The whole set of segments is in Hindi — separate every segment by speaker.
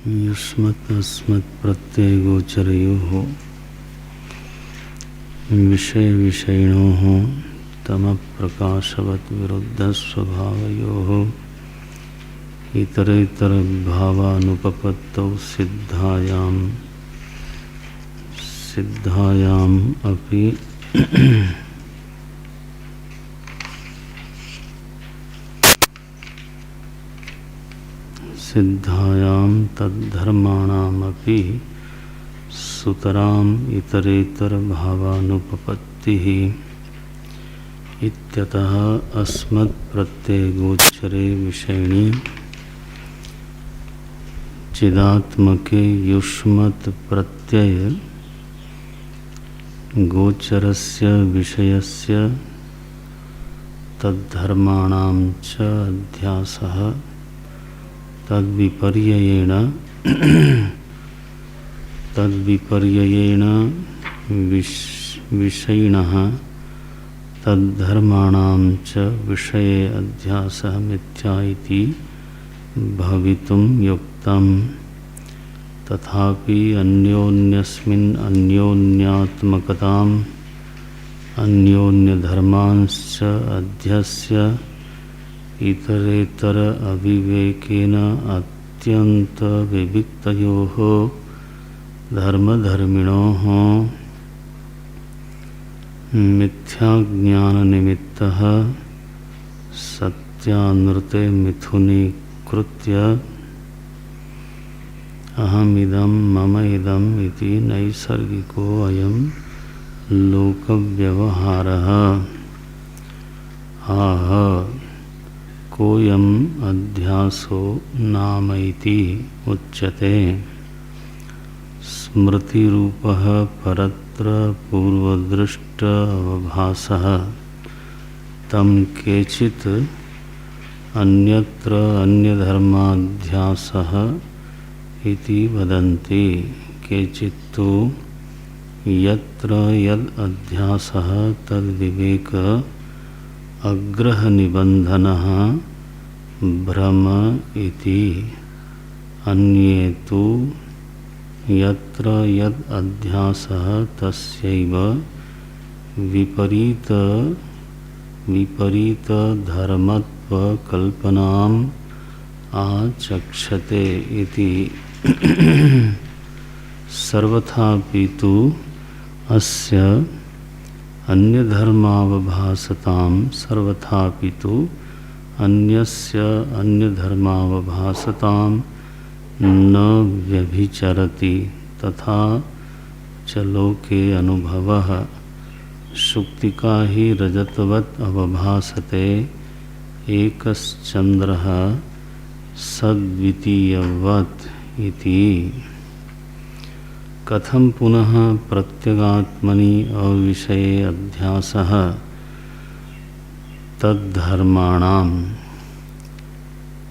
Speaker 1: युष्मत् अस्मत् प्रत्यय गोचरयोः विषय विषयिणोः तम प्रकाशवत् विरुद्ध स्वभावयोः इतरेतर भावानुपपत्तौ सिद्धायाम अपि सिद्धायाम तद्धर्माणामपि सुतराम इतरेतर भावानुपपत्तिः इत्यतः अस्मत् प्रत्यय गोचरे विषयिणी चिदात्मके युष्मत् प्रत्यय गोचरस्य विषयस्य तद्धर्माणां च अध्यासः तद्विपर्ययेण विषयिणः तद्धर्माणां च विषये अध्यासः मिथ्या इति भवितुं युक्तम्। तथापि अन्योन्यस्मिन् अन्योन्यात्मकताम् अन्योन्यधर्मांश्च अध्यस्य इतरेतर अविवेकेन अत्यंत विविक्तयोः धर्मधर्मिणोः मिथ्याज्ञाननिमित्तः सत्यानृते मिथुनीकृत्य अहमिदं मम इदम् इति नैसर्गिको अयं लोकव्यवहारः आह कोयम अध्यासो नाम इति उच्यते। स्मृतिरूपः परत्र पूर्वदृष्ट अवभासः तम केचित् अन्यत्र अन्यधर्माध्यासः इति वदन्ति। केचित्तु यत्र यद् अध्यासः तद्विवेक अग्रह निबंधनः भ्रम इति। अन्ये तु यत्र यद् अध्यासः तस्यैव विपरीत धर्मत्व कल्पनाम् आचक्षते इति। सर्वथापि तु अस्य अन्यधर्मावभासतां सर्वथापि तु अन्यस्य अन्यधर्मावभासतां न व्यभिचरति। तथा च लोके अनुभवः शुक्तिका हि रजतवत् अवभासते एकश्चन्द्रः सद्वितीयवत् इति। कथम पुनः प्रत्यगात्मनि अविषये अध्यासः तद्धर्माणां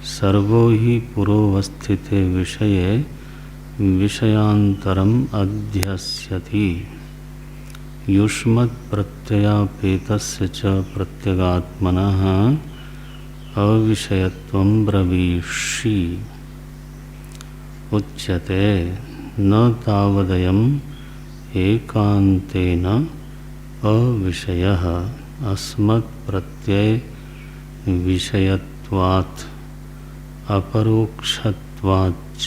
Speaker 1: सर्वो हि पुरोवस्थिते विषये विषयान्तरम् अध्यस्यति। युष्मत् प्रत्ययापेतस्य च प्रत्यगात्मनः अविषयत्वं ब्रवीषि उच्यते। न तावदयम् एकान्तेन अविषयः अस्मत् प्रत्यय विषयत्वात् अपरोक्षत्वाच्च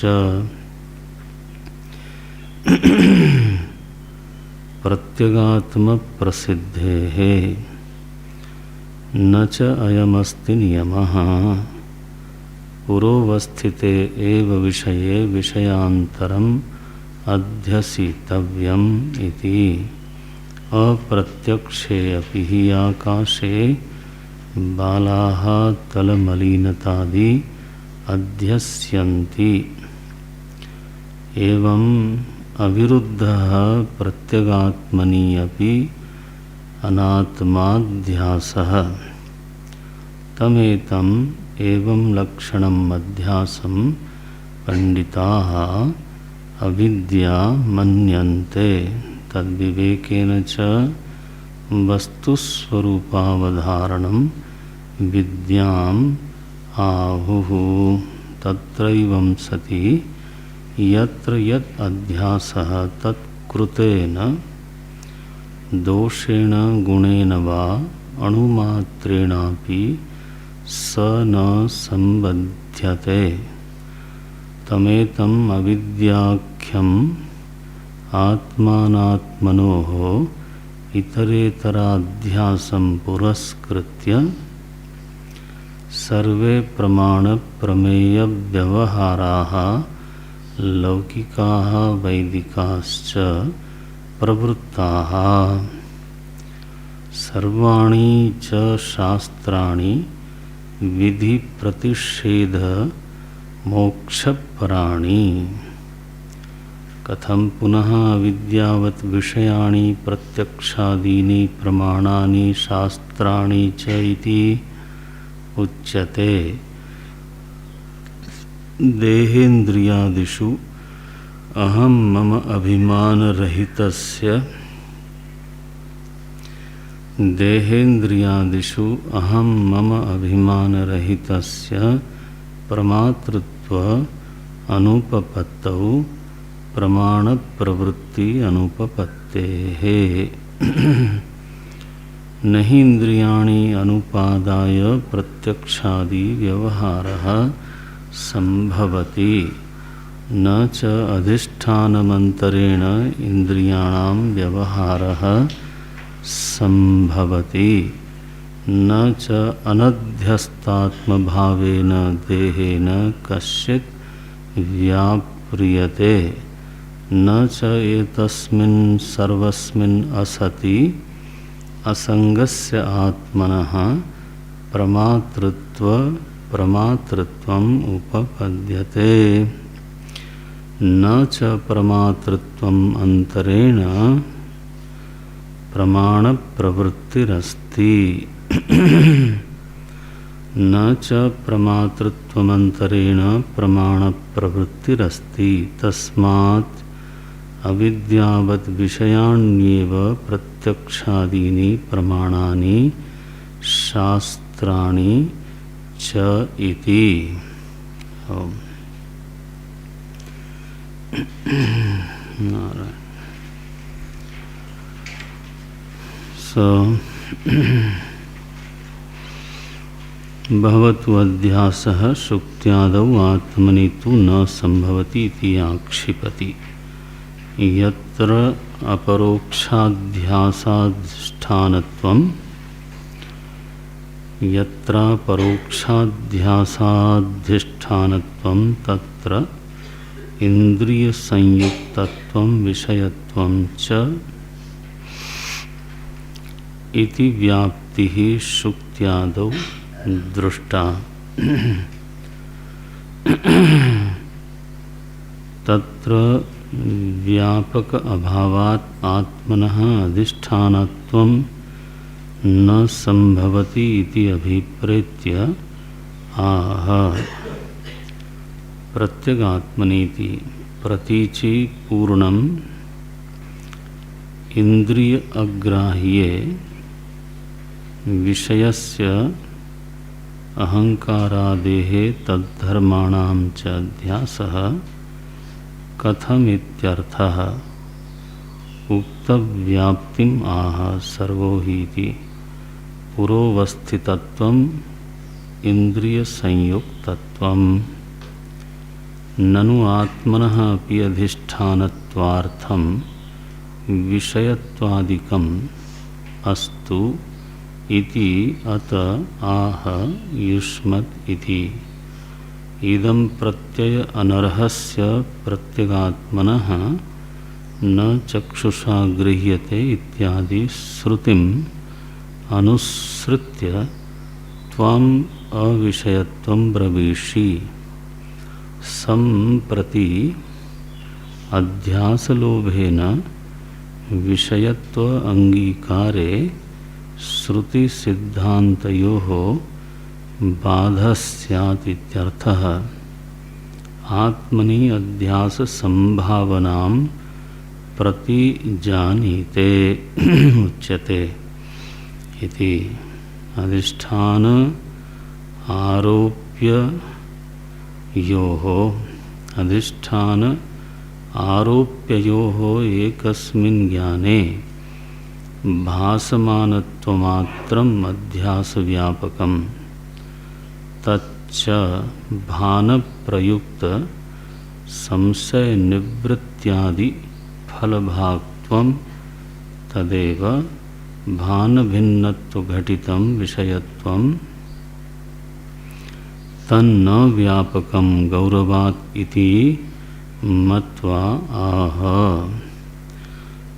Speaker 1: प्रत्यगात्म प्रसिद्धेः न च अयमस्ति नियमः। पुरोवस्थिते एव विषये विषयान्तरम् अध्यसितव्यम् इति। अप्रत्यक्षे अपि हि आकाशे बालाः तलमलिनतादि अध्यस्यन्ति। एवं अविरुद्धः प्रत्यगात्मनि अपि अनात्माध्यासः। तमेतम् एवं लक्षणम् अध्यासं पंडिताः अविद्या मन्यन्ते। तद्विवेकेन च वस्तुस्वरूपावधारणं विद्याम् आहुः। तत्रैवं सति यत्र यत् अध्यासः तत्कृतेन दोषेण गुणेन वा अणुमात्रेणापि स न संबध्यते तमेतम् अविद्याख्यम् आत्मानात्मनोः इतरेतराध्यासं पुरस्कृत्य सर्वे प्रमाण प्रमेय व्यवहाराः लौकिकाः वैदिकाश्च प्रवृत्ताः सर्वाणि च शास्त्राणि विधि प्रतिषेध मोक्षपराणि कथं पुनः अविद्यावत् विषयाणि प्रत्यक्षादीनि प्रमाणानि शास्त्राणि च इति उच्यते। देहेन्द्रियादिषु अहं मम अभिमानरहितस्य देहेन्द्रियादिषु अहं मम अभिमानरहितस्य प्रमातृत्व अनुपपत्तौ प्रमाण प्रवृत्ति अनुपपत्तेः नहि इंद्रियाणि अनुपादाय प्रत्यक्षादि व्यवहारः संभवति न च अधिष्ठानमन्तरेण इंद्रियाणां व्यवहारः संभवति न च अनध्यस्तात्मभावेन देहेन कश्चित् व्याप्रियते न च एतस्मिन् सर्वस्मिन् असति असंगस्य आत्मनः प्रमातृत्वम् उपपद्यते न च प्रमातृत्वम् अंतरेण प्रमाण प्रवृत्तिरस्ति न च प्रमातृत्वमन्तरेण प्रमाण प्रवृत्तिरस्ति तस्मात् अविद्यावत् विषयाण्येव प्रत्यक्षादीनि प्रमाणानि शास्त्राणि च इति। भवतु अध्यासः शुक्त्यादौ आत्मनि तु न संभवति इति आक्षिपति यत्र परोक्षाध्यासाधिष्ठानत्वं तत्र इंद्रिय संयुक्तत्वं विषयत्वं च इति व्याप्तिः शुक्त्यादौ दृष्टा तत्र व्यापक अभावात् आत्मनः अधिष्ठानत्वं न संभवति इति अभिप्रेत्य आह प्रत्यगात्मनीति प्रतीचि पूर्णम् इंद्रिय अग्राह्ये विषयस्य अहंकारादेः तद्धर्माणां च अध्यासः कथमित्यर्थः उक्तव्याप्तिम् आह सर्वो हीति पुरोवस्थितत्वम् इंद्रिय संयुक्तत्वम् ननु आत्मनः अपि अधिष्ठानत्वार्थं विषयत्वादिकम् अस्तु इति अत आह युष्मत् इति इदं प्रत्यय अनर्हस्य प्रत्यगात्मनः न चक्षुषा गृह्यते इत्यादि श्रुतिम् अनुसृत्य त्वम् अविषयत्वं ब्रवीषि सम्प्रति अध्यासलोभेन विषयत्व अंगीकारे श्रुति सिद्धान्तयोः बाधः स्यात् इत्यर्थः। आत्मनि अध्यास संभावनां प्रति जानीते उच्यते इति। अधिष्ठान आरोप्य योः अधिष्ठान आरोप्ययोः एकस्मिन् ज्ञाने भासमानत्वमात्रम् अध्यासव्यापकम् तच्च भानप्रयुक्त संशयनिवृत्त्यादि फलभाक्त्वं तदेव भानभिन्नत्वघटितं विषयत्वं तन्न व्यापकं गौरवात् इति मत्वा आह।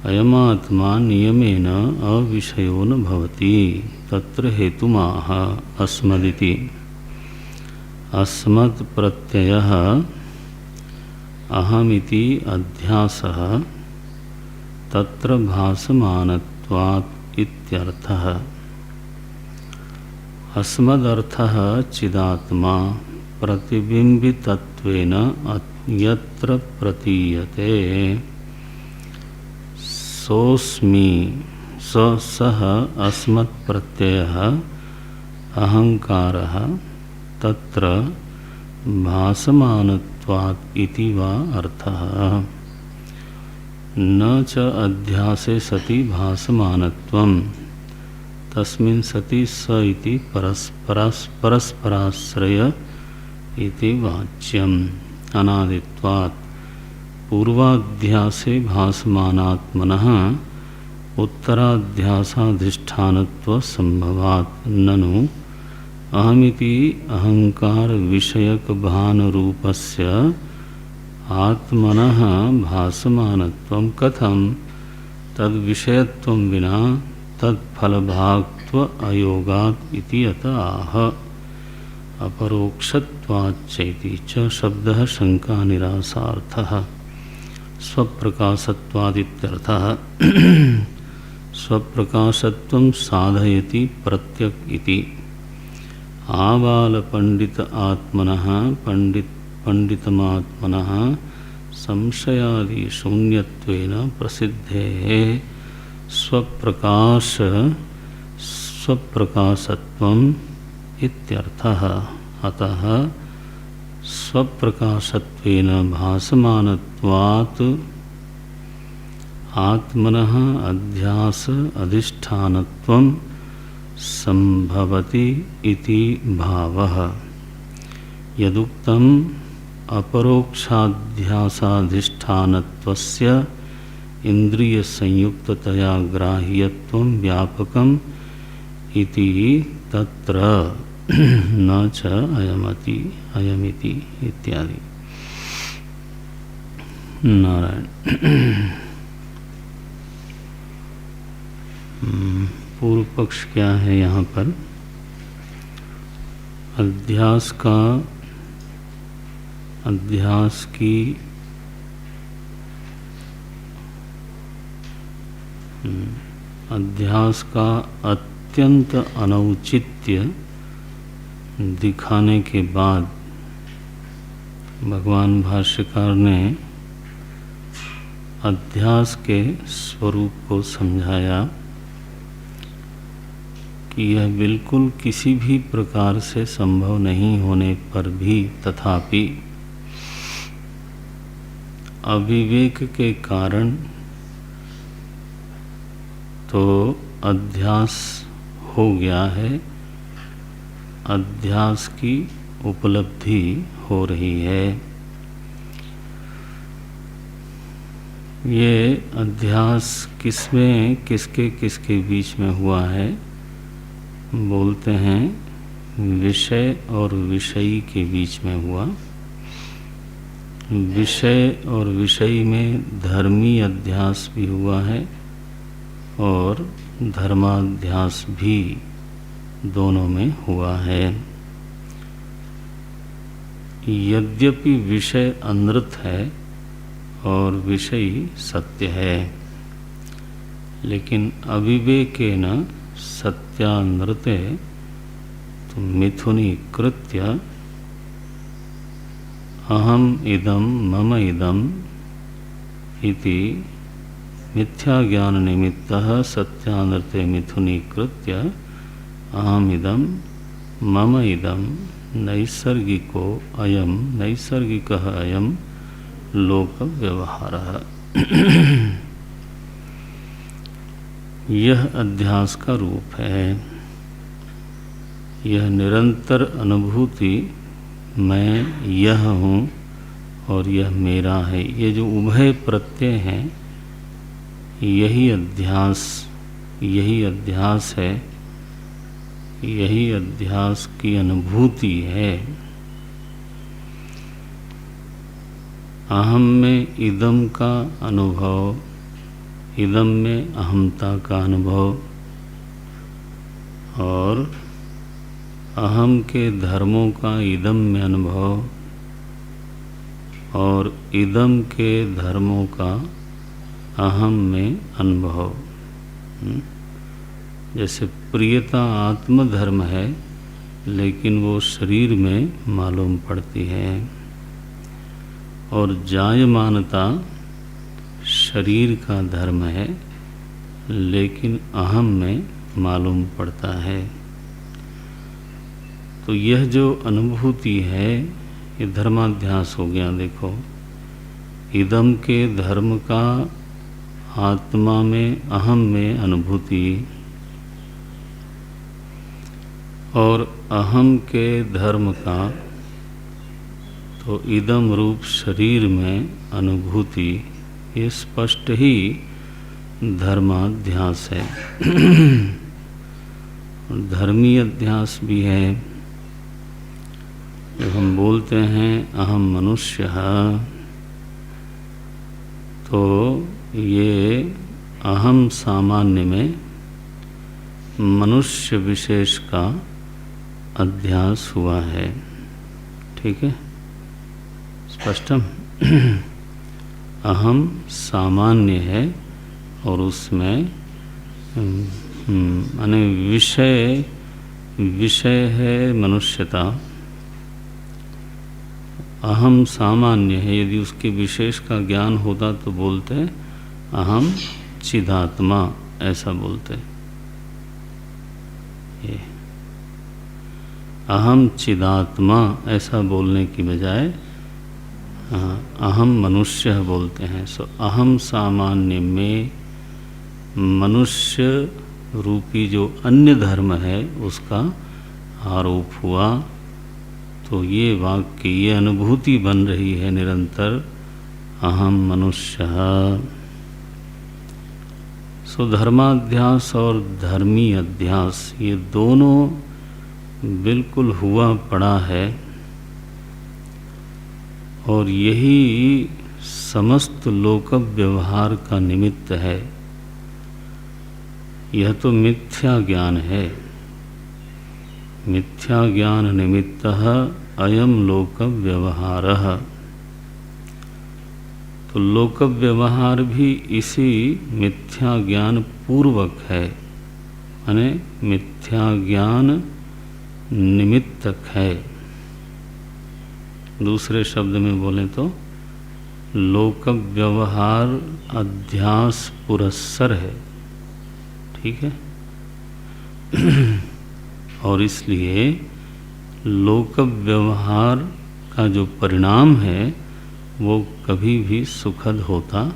Speaker 1: अयमात्मा नियमेन अविषयो न भवति तत्र हेतुमाह अस्मदिति। अस्मत् प्रत्ययः अहमिति अध्यासः तत्र भासमानत्वात् इत्यर्थः। अस्मदर्थः चिदात्मा प्रतिबिंबितत्वेन यत्र प्रतीयते सोऽस्मि सः अस्मत् प्रत्ययः अहंकारः तत्र भासमानत्वात् इति वा अर्थः। न च अध्यासे सति भासमानत्वं तस्मिन् सति स इति परस्पराश्रय इति वाच्यम्। अनादित्वात् पूर्वाध्यासे भासमानात्मनः उत्तराध्यासाधिष्ठानत्व संभवात् ननु अहमिति अहंकार विषयक भान रूपस्य आत्मनः भासमानत्वं कथं तद विषयत्वं विना तत्फलभाक्त्व अयोगात् इति अत आह। अपरोक्षत्वाच्चैति च शब्दः शंका निरासार्थः स्वप्रकाशत्वादित्यर्थः। स्वप्रकाशत्वं साधयति प्रत्यक इति। आबालपंडित आत्मनः पंडितमात्मनः संशयादि शून्यत्वेन प्रसिद्धेः स्वप्रकाशत्वम् इत्यर्थः। अतः स्वप्रकाशत्वेन भासमानत्वात् आत्मनः अध्यास अधिष्ठानत्वं संभवति इति भावः। यदुक्तम् अपरोक्षाध्यासाधिष्ठानत्वस्य इंद्रिय संयुक्ततया ग्राह्यत्वं व्यापकम् इति तत्र न च अयमिति इत्यादि। नारायण। पूर्व पक्ष क्या है यहाँ पर? अध्यास की अध्यास का अत्यंत अनौचित्य दिखाने के बाद भगवान भाष्यकार ने अध्यास के स्वरूप को समझाया कि यह बिल्कुल किसी भी प्रकार से संभव नहीं होने पर भी तथापि अविवेक के कारण तो अध्यास हो गया है, अध्यास की उपलब्धि हो रही है। ये अध्यास किसके बीच में हुआ है? बोलते हैं विषय और विषयी के बीच में हुआ। विषय और विषयी में धर्मी अध्यास भी हुआ है और धर्माध्यास भी दोनों में हुआ है। यद्यपि विषय अनृत है और विषयी सत्य है, लेकिन अविवेकेन सत्यानृते तो मिथुनीकृत्य अहम इदम मम इदम इति मिथ्या ज्ञान निमित्तः सत्यानृते मिथुनीकृत्य अहम इदम मम इदम नैसर्गिकः अयम लोक व्यवहारः। यह अध्यास का रूप है। यह निरंतर अनुभूति मैं यह हूँ और यह मेरा है, ये जो उभय प्रत्यय हैं, यही अध्यास है, यही अध्यास की अनुभूति है। अहम में इदम का अनुभव, इदम में अहमता का अनुभव, और अहम के धर्मों का इदम में अनुभव, और इदम के धर्मों का अहम में अनुभव। जैसे प्रियता आत्मधर्म है, लेकिन वो शरीर में मालूम पड़ती है, और जायमानता शरीर का धर्म है, लेकिन अहम में मालूम पड़ता है। तो यह जो अनुभूति है, ये धर्माध्यास हो गया। देखो, इदम के धर्म का आत्मा में, अहम में अनुभूति, और अहम के धर्म का तो इदम रूप शरीर में अनुभूति, ये स्पष्ट ही धर्माध्यास है। धर्मी अध्यास भी है। जब हम बोलते हैं अहम मनुष्य, तो ये अहम सामान्य में मनुष्य विशेष का अध्यास हुआ है। ठीक है, स्पष्टम। अहम सामान्य है और उसमें माने विषय है मनुष्यता। अहम सामान्य है, यदि उसके विशेष का ज्ञान होता तो बोलते अहम चिदात्मा, ऐसा बोलते। ये अहम चिदात्मा ऐसा बोलने की बजाय अहम मनुष्य बोलते हैं। सो अहम सामान्य में मनुष्य रूपी जो अन्य धर्म है उसका आरोप हुआ। तो ये वाक्य, ये अनुभूति बन रही है निरंतर, अहम मनुष्य। सो धर्माध्यास और धर्मी अध्यास, ये दोनों बिल्कुल हुआ पड़ा है, और यही समस्त लोक व्यवहार का निमित्त है। यह तो मिथ्या ज्ञान है। मिथ्या ज्ञान निमित्तः अयम लोक व्यवहारः। तो लोक व्यवहार भी इसी मिथ्या ज्ञान पूर्वक है, माने मिथ्या ज्ञान निमित्तक है। दूसरे शब्द में बोलें तो लोक व्यवहार अध्यास पुरस्सर है। ठीक है। और इसलिए लोक व्यवहार का जो परिणाम है वो कभी भी सुखद होता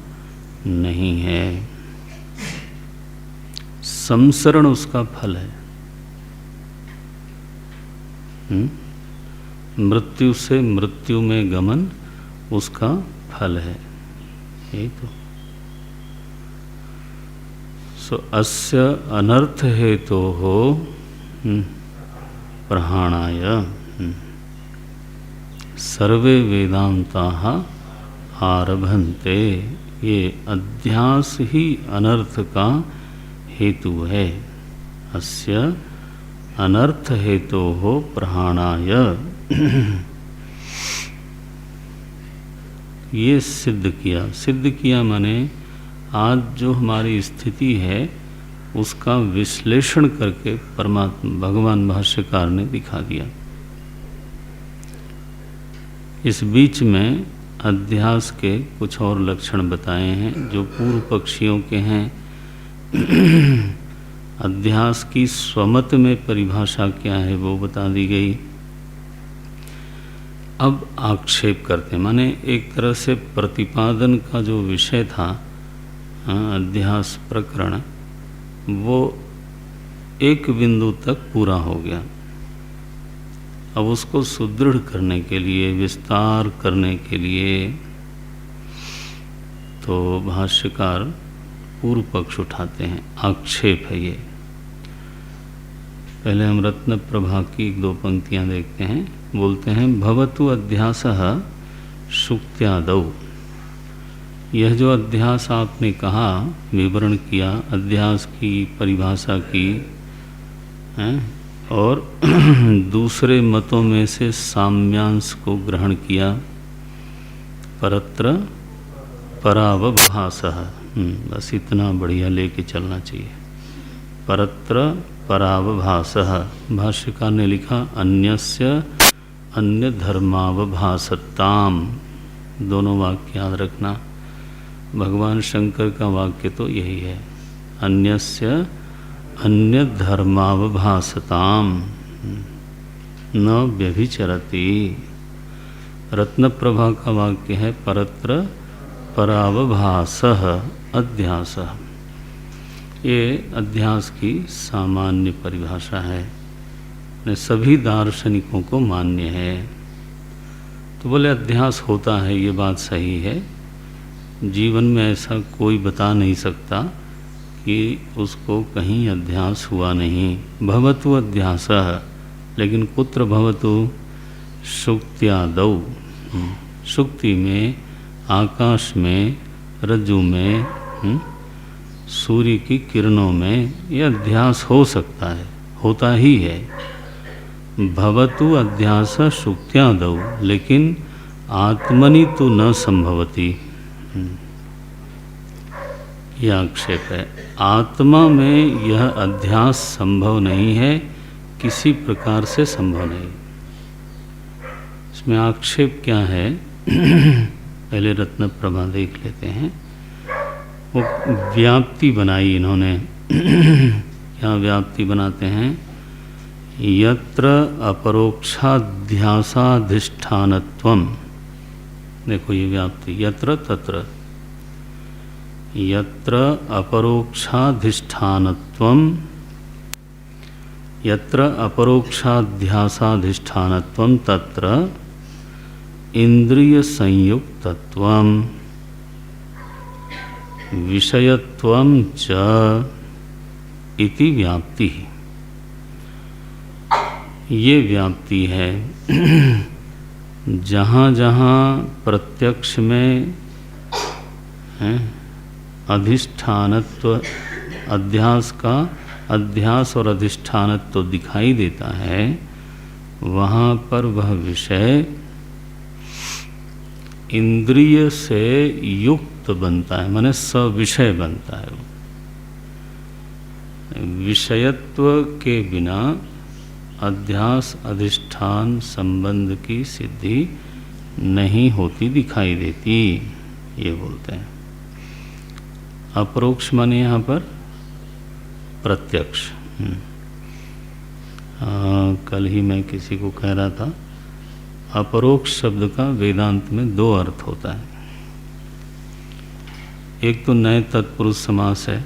Speaker 1: नहीं है। संसरण उसका फल है। मृत्यु से मृत्यु में गमन उसका फल है। यही तो। सो अस्य अनर्थ हेतु हो प्रहाणाय सर्वे वेदांताः आरभन्ते। ये अध्यास ही अनर्थ का हेतु है। अस्य अनर्थ हेतु हो प्रहाणाय। ये सिद्ध किया माने आज जो हमारी स्थिति है उसका विश्लेषण करके परमात्मा भगवान भाष्यकार ने दिखा दिया। इस बीच में अध्यास के कुछ और लक्षण बताए हैं जो पूर्व पक्षियों के हैं। अध्यास की स्वमत में परिभाषा क्या है वो बता दी गई। अब आक्षेप करते हैं, माने एक तरह से प्रतिपादन का जो विषय था अध्यास प्रकरण, वो एक बिंदु तक पूरा हो गया। अब उसको सुदृढ़ करने के लिए, विस्तार करने के लिए तो भाष्यकार पूर्व पक्ष उठाते हैं, आक्षेप है ये। पहले हम रत्न प्रभा की एक दो पंक्तियां देखते हैं। बोलते हैं भवतु अध्यासः शुक्त्यादौ। यह जो अध्यास आपने कहा, विवरण किया, अध्यास की परिभाषा की है, और दूसरे मतों में से साम्यांश को ग्रहण किया, परत्र परावभासः, बस इतना बढ़िया लेके चलना चाहिए। परत्र परावभासः, भाष्यकार ने लिखा अन्यस्य अन्य धर्मावभासताम। दोनों वाक्य याद रखना, भगवान शंकर का वाक्य तो यही है, अन्यस्य अन्य धर्मावभासताम न व्यभिचरति। रत्न प्रभा का वाक्य है परत्र परावभासः अध्यासः। ये अध्यास की सामान्य परिभाषा है, सभी दार्शनिकों को मान्य है। तो बोले अध्यास होता है, ये बात सही है। जीवन में ऐसा कोई बता नहीं सकता कि उसको कहीं अध्यास हुआ नहीं। भवतु अध्यासः, लेकिन कुत्र भवतु? शुक्त्यादौ, शुक्ति में, आकाश में, रज्जु में, सूर्य की किरणों में यह अध्यास हो सकता है, होता ही है। भवतु अध्यास शुक्त्यादौ, लेकिन आत्मनि तो न संभवति। यह आक्षेप है, आत्मा में यह अध्यास संभव नहीं है, किसी प्रकार से संभव नहीं। इसमें आक्षेप क्या है पहले रत्न प्रभा देख लेते हैं। वो व्याप्ति बनाई इन्होंने। क्या व्याप्ति बनाते हैं? यत्र अपरोक्षाध्यासाधिष्ठानत्वम। देखो ये व्याप्ति, यत्र तत्र, यत्र अपरोक्षाधिष्ठानत्वम, यत्र अपरोक्षाध्यासाधिष्ठानत्वम तत्र इंद्रिय संयुक्तत्वम विषयत्वम च इति व्याप्ति। ये व्याप्ति है जहाँ जहाँ प्रत्यक्ष में है अधिष्ठानत्व, अध्यास का अध्यास और अधिष्ठानत्व दिखाई देता है, वहाँ पर वह विषय इंद्रिय से युक्त बनता है, माने सविषय बनता है। विषयत्व के बिना अध्यास अधिष्ठान संबंध की सिद्धि नहीं होती, दिखाई देती, ये बोलते हैं। अपरोक्ष माने यहाँ पर प्रत्यक्ष। कल ही मैं किसी को कह रहा था, अपरोक्ष शब्द का वेदांत में दो अर्थ होता है। एक तो नए तत्पुरुष समास है,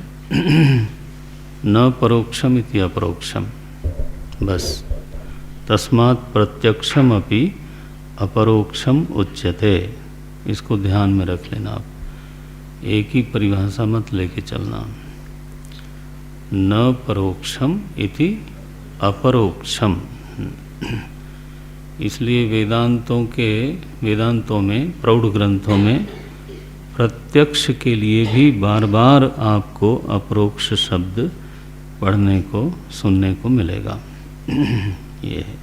Speaker 1: न परोक्षम इति अपरोक्षम, बस तस्मात् प्रत्यक्षम अपि अपरोक्षम उच्यते। इसको ध्यान में रख लेना आप, एक ही परिभाषा मत लेके चलना। न परोक्षम इति अपरोक्षम। इसलिए वेदांतों में, प्रौढ़ ग्रंथों में प्रत्यक्ष के लिए भी बार बार आपको अपरोक्ष शब्द पढ़ने को, सुनने को मिलेगा। ये है।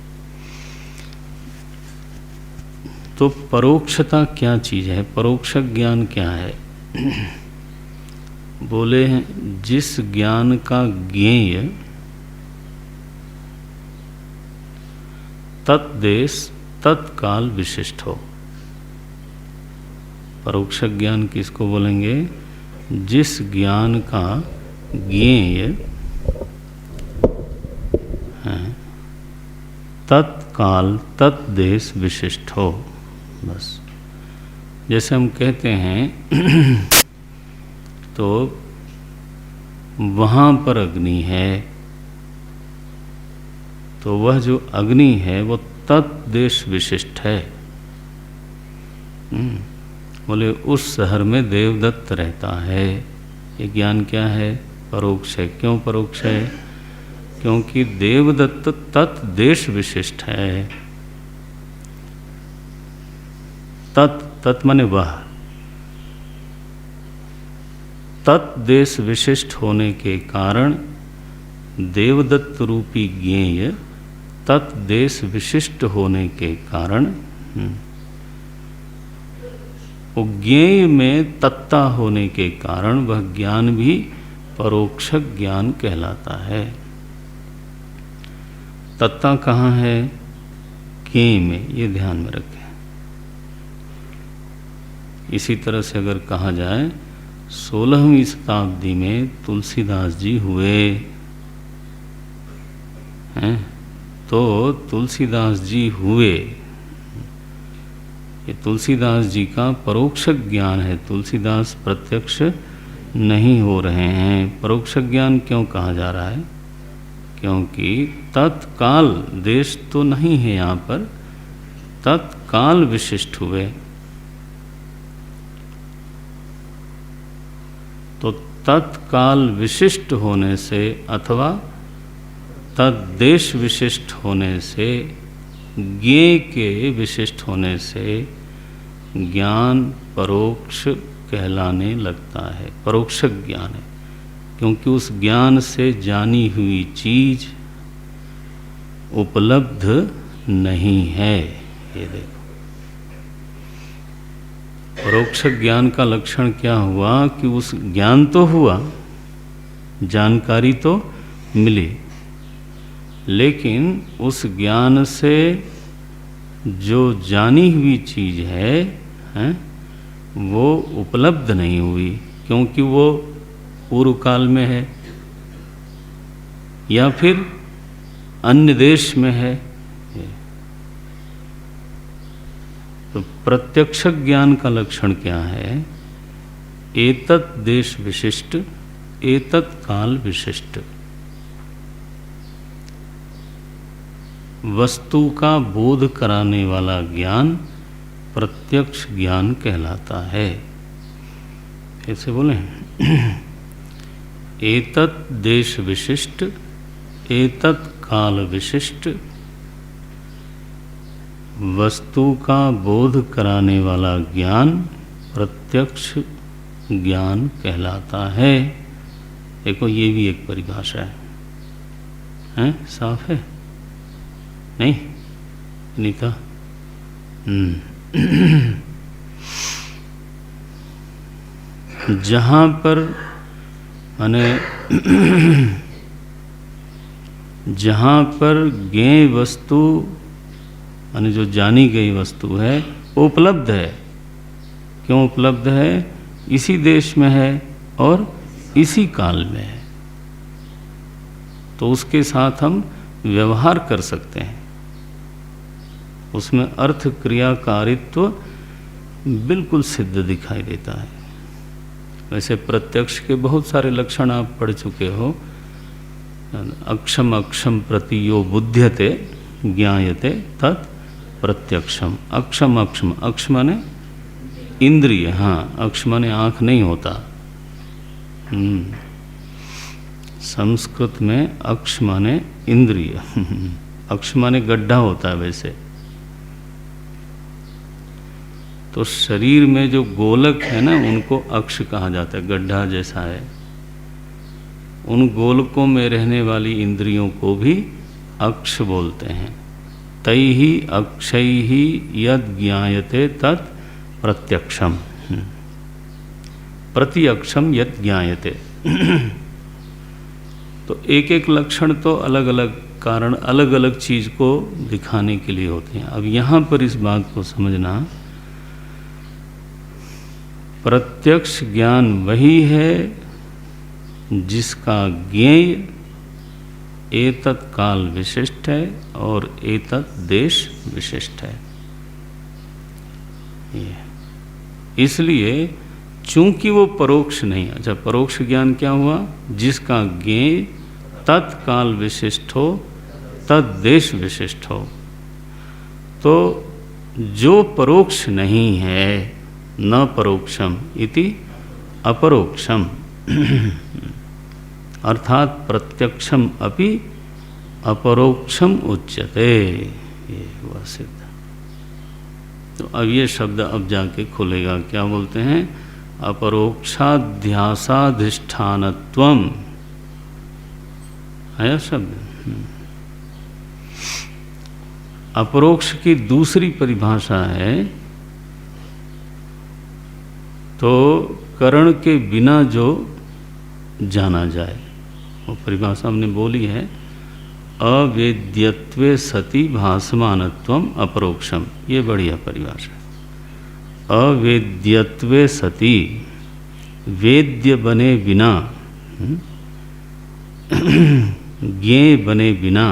Speaker 1: तो परोक्षता क्या चीज़ है? परोक्ष ज्ञान क्या है? बोले हैं जिस ज्ञान का ज्ञेय तत्देश तत्काल विशिष्ट हो। परोक्ष ज्ञान किसको बोलेंगे? जिस ज्ञान का ज्ञेय है तत्काल तत्देश विशिष्ट हो। बस जैसे हम कहते हैं तो वहाँ पर अग्नि है, तो वह जो अग्नि है वो तत्देश विशिष्ट है। बोले उस शहर में देवदत्त रहता है। ये ज्ञान क्या है? परोक्ष है। क्यों परोक्ष है? क्योंकि देवदत्त तत्देश विशिष्ट है। तत् माने वह, तत्देश विशिष्ट होने के कारण देवदत्त रूपी ज्ञेय तत्देश विशिष्ट होने के कारण वो ज्ञेय में तत्ता होने के कारण वह ज्ञान भी परोक्ष ज्ञान कहलाता है। तत्ता कहाँ है? ज्ञेय में, ये ध्यान में रखें। इसी तरह से अगर कहा जाए 16वीं शताब्दी में तुलसीदास जी हुए हैं, तो तुलसीदास जी हुए, ये तुलसीदास जी का परोक्ष ज्ञान है। तुलसीदास प्रत्यक्ष नहीं हो रहे हैं। परोक्ष ज्ञान क्यों कहा जा रहा है? क्योंकि तत्काल देश तो नहीं है यहाँ पर, तत्काल विशिष्ट हुए। तो तत्काल विशिष्ट होने से अथवा तद्देश विशिष्ट होने से, ज्ञेय के विशिष्ट होने से ज्ञान परोक्ष कहलाने लगता है। परोक्ष ज्ञान है क्योंकि उस ज्ञान से जानी हुई चीज उपलब्ध नहीं है। ये देखो, परोक्ष ज्ञान का लक्षण क्या हुआ कि उस ज्ञान तो हुआ, जानकारी तो मिली, लेकिन उस ज्ञान से जो जानी हुई चीज है वो उपलब्ध नहीं हुई, क्योंकि वो पूर्व काल में है या फिर अन्य देश में है। तो प्रत्यक्ष ज्ञान का लक्षण क्या है? एतत् देश विशिष्ट, एतत् काल विशिष्ट। वस्तु का बोध कराने वाला ज्ञान प्रत्यक्ष ज्ञान कहलाता है। ऐसे बोले एतत् देश विशिष्ट, एतत् काल विशिष्ट। वस्तु का बोध कराने वाला ज्ञान प्रत्यक्ष ज्ञान कहलाता है। देखो ये भी एक परिभाषा है, साफ है? नहीं नीता? जहाँ पर माने जहाँ पर ज्ञेय वस्तु माने जो जानी गई वस्तु है वो उपलब्ध है। क्यों उपलब्ध है? इसी देश में है और इसी काल में है, तो उसके साथ हम व्यवहार कर सकते हैं। उसमें अर्थ क्रियाकारित्व बिल्कुल सिद्ध दिखाई देता है। वैसे प्रत्यक्ष के बहुत सारे लक्षण आप पढ़ चुके हो। अक्षम अक्षम प्रति यो बुध्यते ज्ञायते तत् प्रत्यक्षम। अक्षम अक्षम, अक्ष माने इंद्रिय, हाँ अक्ष माने आँख नहीं होता। संस्कृत में अक्ष माने इंद्रिय, अक्ष माने गड्ढा होता है वैसे। तो शरीर में जो गोलक है ना, उनको अक्ष कहा जाता है, गड्ढा जैसा है। उन गोलकों में रहने वाली इंद्रियों को भी अक्ष बोलते हैं। तैहि अक्षैहि यद ज्ञायते तत् प्रत्यक्षम, प्रति अक्षम यद ज्ञायते। तो एक एक लक्षण तो अलग अलग कारण, अलग अलग चीज को दिखाने के लिए होते हैं। अब यहाँ पर इस बात को समझना, प्रत्यक्ष ज्ञान वही है जिसका ज्ञेय एतत् काल विशिष्ट है और एतत् देश विशिष्ट है। इसलिए चूंकि वो परोक्ष नहीं, अच्छा परोक्ष ज्ञान क्या हुआ? जिसका ज्ञेय तत्काल विशिष्ट हो, तद्देश विशिष्ट हो। तो जो परोक्ष नहीं है, न परोक्षम इति अपरोक्षम अर्थात प्रत्यक्षम अपि अपरोक्षम उच्यते, ये हुआ सिद्ध। तो अब ये शब्द अब जाके खुलेगा, क्या बोलते हैं? अपरोक्षाध्यासाधिष्ठानत्वम, आया शब्द। अपरोक्ष की दूसरी परिभाषा है तो करण के बिना जो जाना जाए, वो परिभाषा हमने बोली है, अवेद्यत्वे सति भासमानत्वम अपरोक्षम। ये बढ़िया परिभाषा है। अवेद्यत्वे सति, वेद्य बने बिना, ज्ञेय बने बिना,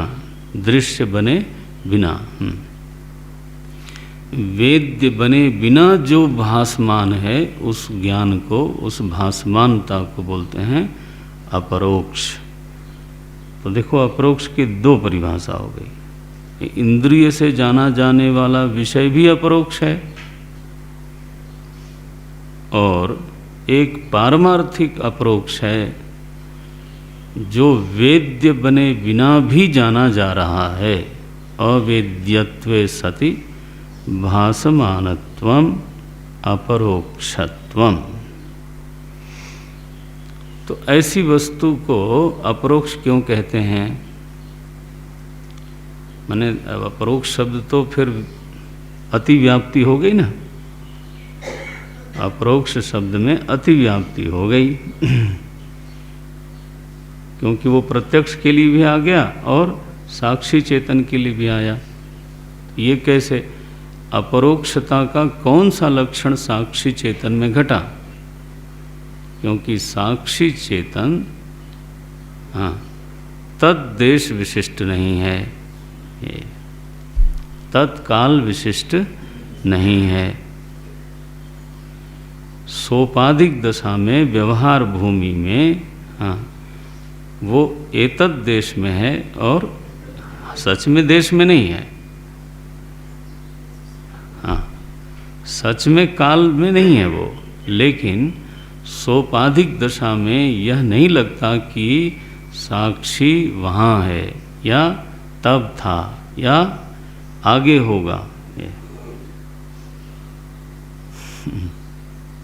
Speaker 1: दृश्य बने बिना, वेद्य बने बिना जो भासमान है, उस ज्ञान को, उस भासमानता को बोलते हैं अपरोक्ष। तो देखो अपरोक्ष की दो परिभाषा हो गई। इंद्रिय से जाना जाने वाला विषय भी अपरोक्ष है और एक पारमार्थिक अपरोक्ष है जो वेद्य बने बिना भी जाना जा रहा है। अवेद्यत्वे सति भासमानत्वम अपरोक्षत्वम। तो ऐसी वस्तु को अपरोक्ष क्यों कहते हैं? माने अपरोक्ष शब्द तो फिर अतिव्याप्ति हो गई ना, अपरोक्ष शब्द में अतिव्याप्ति हो गई क्योंकि वो प्रत्यक्ष के लिए भी आ गया और साक्षी चेतन के लिए भी आया। ये कैसे? अपरोक्षता का कौन सा लक्षण साक्षी चेतन में घटा? क्योंकि साक्षी चेतन तद्देश विशिष्ट नहीं है, ये तत्काल विशिष्ट नहीं है। सोपाधिक दशा में, व्यवहार भूमि में वो एतद देश में है और सच में देश में नहीं है। सच में काल में नहीं है वो, लेकिन सोपाधिक दशा में यह नहीं लगता कि साक्षी वहाँ है या तब था या आगे होगा।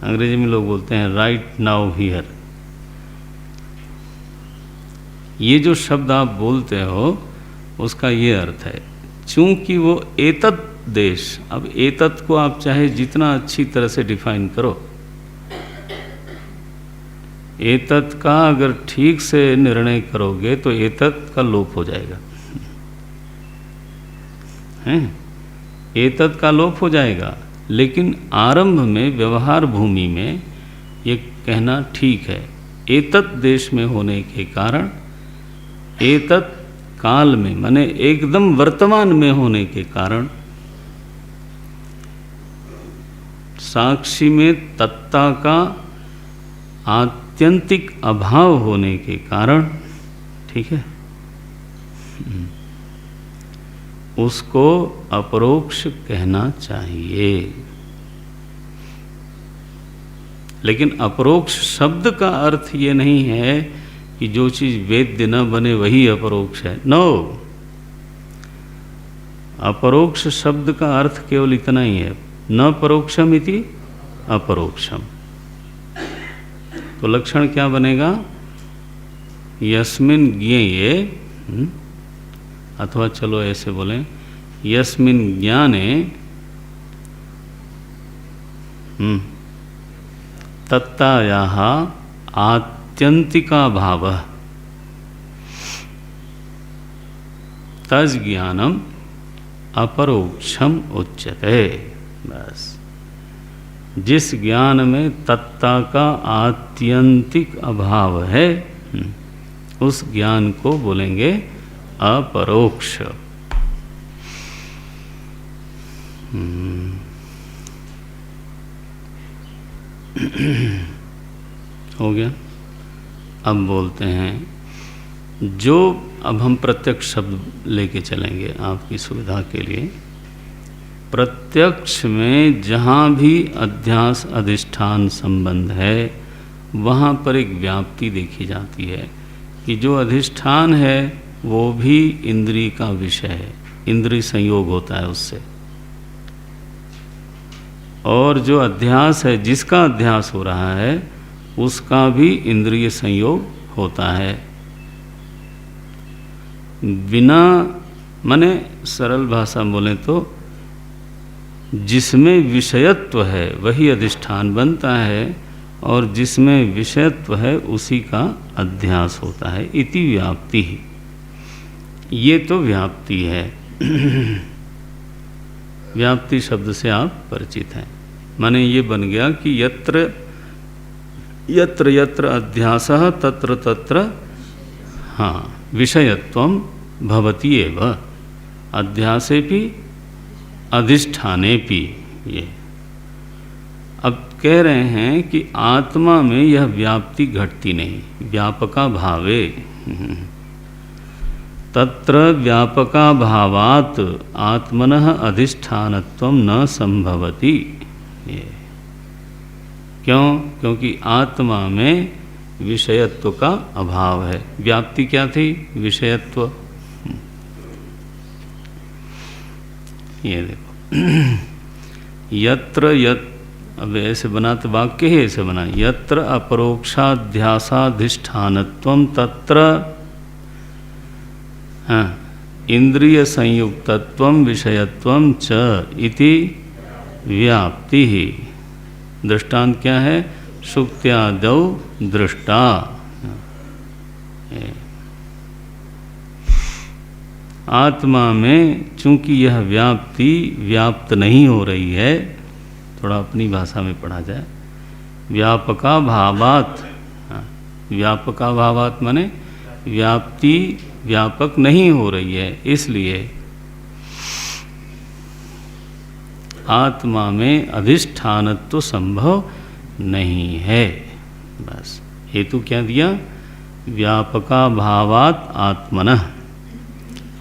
Speaker 1: अंग्रेजी में लोग बोलते हैं राइट नाउ हियर। ये जो शब्द आप बोलते हो उसका ये अर्थ है, चूंकि वो एतत् देश, अब एतत् को आप चाहे जितना अच्छी तरह से डिफाइन करो, एतत् का अगर ठीक से निर्णय करोगे तो एतत् का लोप हो जाएगा, हैं? एतत् का लोप हो जाएगा। लेकिन आरंभ में, व्यवहार भूमि में ये कहना ठीक है। एतत् देश में होने के कारण, एतत् काल में माने एकदम वर्तमान में होने के कारण, साक्षी में तत्ता का आत्यंतिक अभाव होने के कारण, ठीक है, उसको अपरोक्ष कहना चाहिए। लेकिन अपरोक्ष शब्द का अर्थ ये नहीं है कि जो चीज़ वेद्य न बने वही अपरोक्ष है। नो, अपरोक्ष शब्द का अर्थ केवल इतना ही है, न परोक्षम इति अपरोक्षम। तो लक्षण क्या बनेगा? यस्मिन् ज्ञेये, अथवा चलो ऐसे बोलें, यस्मिन् ज्ञाने तत्तायाः आत्यंतिका भावः तज ज्ञानम अपरोक्षम उच्यते। बस, जिस ज्ञान में तत्ता का आत्यंतिक अभाव है उस ज्ञान को बोलेंगे अपरोक्ष। हो गया। अब बोलते हैं जो, अब हम प्रत्यक्ष शब्द लेके चलेंगे आपकी सुविधा के लिए। प्रत्यक्ष में जहाँ भी अध्यास अधिष्ठान संबंध है वहाँ पर एक व्याप्ति देखी जाती है कि जो अधिष्ठान है वो भी इंद्रिय का विषय है, इंद्रिय संयोग होता है उससे, और जो अध्यास है, जिसका अध्यास हो रहा है, उसका भी इंद्रिय संयोग होता है। बिना, माने सरल भाषा बोलें तो जिसमें विषयत्व है वही अधिष्ठान बनता है, और जिसमें विषयत्व है उसी का अध्यास होता है। इति व्याप्ति ही, ये तो व्याप्ति है। व्याप्ति शब्द से आप परिचित हैं। माने ये बन गया कि यत्र यत्र यत्र अध्यासः तत्र तत्र, हाँ, विषयत्वं भवति एव अध्यासेपि अधिष्ठानेपि। ये अब कह रहे हैं कि आत्मा में यह व्याप्ति घटती नहीं, व्यापका भावे। तत्र व्यापका भावात् आत्मनः अधिष्ठानत्वं न संभवति। ये क्यों? क्योंकि आत्मा में विषयत्व का अभाव है। व्याप्ति क्या थी? विषयत्व। ये देखो, यत्र यत्, अब ऐसे बना तो वाक्य ही ऐसे बना, यत्र अपरोक्षाध्यासाधिष्ठानत्वं तत्र, हाँ, इंद्रिय संयुक्तत्वं विषयत्वं च इति व्याप्ति ही। दृष्टांत क्या है? सुक्त्यादौ दृष्टा। आत्मा में चूंकि यह व्याप्ति व्याप्त नहीं हो रही है, थोड़ा अपनी भाषा में पढ़ा जाए, व्यापका भावात्, व्यापका भावात् माने व्याप्ति व्यापक नहीं हो रही है, इसलिए आत्मा में अधिष्ठानत्व संभव नहीं है। बस हेतु क्या दिया? व्यापका भावात् आत्मनः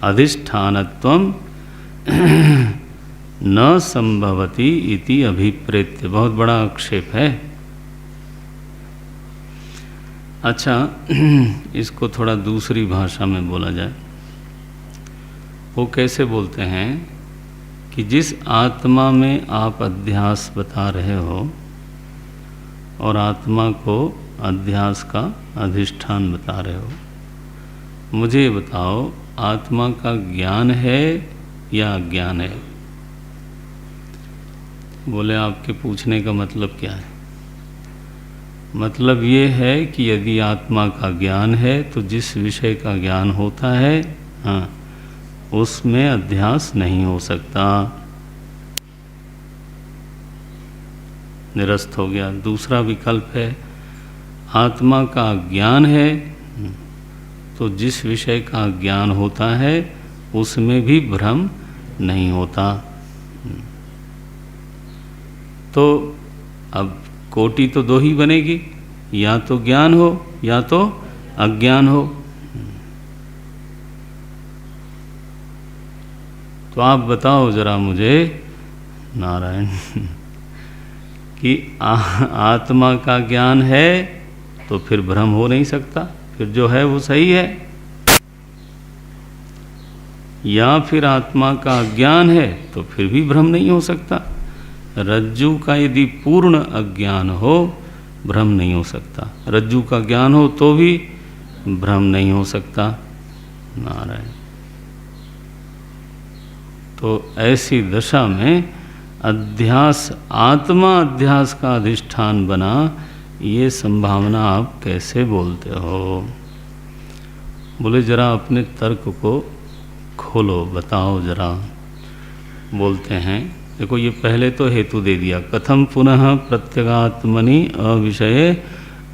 Speaker 1: अधिष्ठानत्वं न संभवति इति अभिप्रेत्य। बहुत बड़ा आक्षेप है। अच्छा, इसको थोड़ा दूसरी भाषा में बोला जाए। वो कैसे बोलते हैं कि जिस आत्मा में आप अध्यास बता रहे हो और आत्मा को अध्यास का अधिष्ठान बता रहे हो, मुझे बताओ आत्मा का ज्ञान है या अज्ञान है? बोले आपके पूछने का मतलब क्या है? मतलब ये है कि यदि आत्मा का ज्ञान है तो जिस विषय का ज्ञान होता है, हाँ, उसमें अध्यास नहीं हो सकता, निरस्त हो गया। दूसरा विकल्प है, आत्मा का ज्ञान है तो जिस विषय का ज्ञान होता है उसमें भी भ्रम नहीं होता। तो अब कोटि तो दो ही बनेगी, या तो ज्ञान हो या तो अज्ञान हो। तो आप बताओ जरा मुझे नारायण कि आत्मा का ज्ञान है तो फिर भ्रम हो नहीं सकता, फिर जो है वो सही है, या फिर आत्मा का अज्ञान है तो फिर भी भ्रम नहीं हो सकता। रज्जु का यदि पूर्ण अज्ञान हो भ्रम नहीं हो सकता, रज्जु का ज्ञान हो तो भी भ्रम नहीं हो सकता। नारायण। तो ऐसी दशा में अध्यास, आत्मा अध्यास का अधिष्ठान बना, ये संभावना आप कैसे बोलते हो? बोले जरा अपने तर्क को खोलो, बताओ जरा। बोलते हैं, देखो ये पहले तो हेतु दे दिया, कथम पुनः प्रत्यगात्मनि अविषये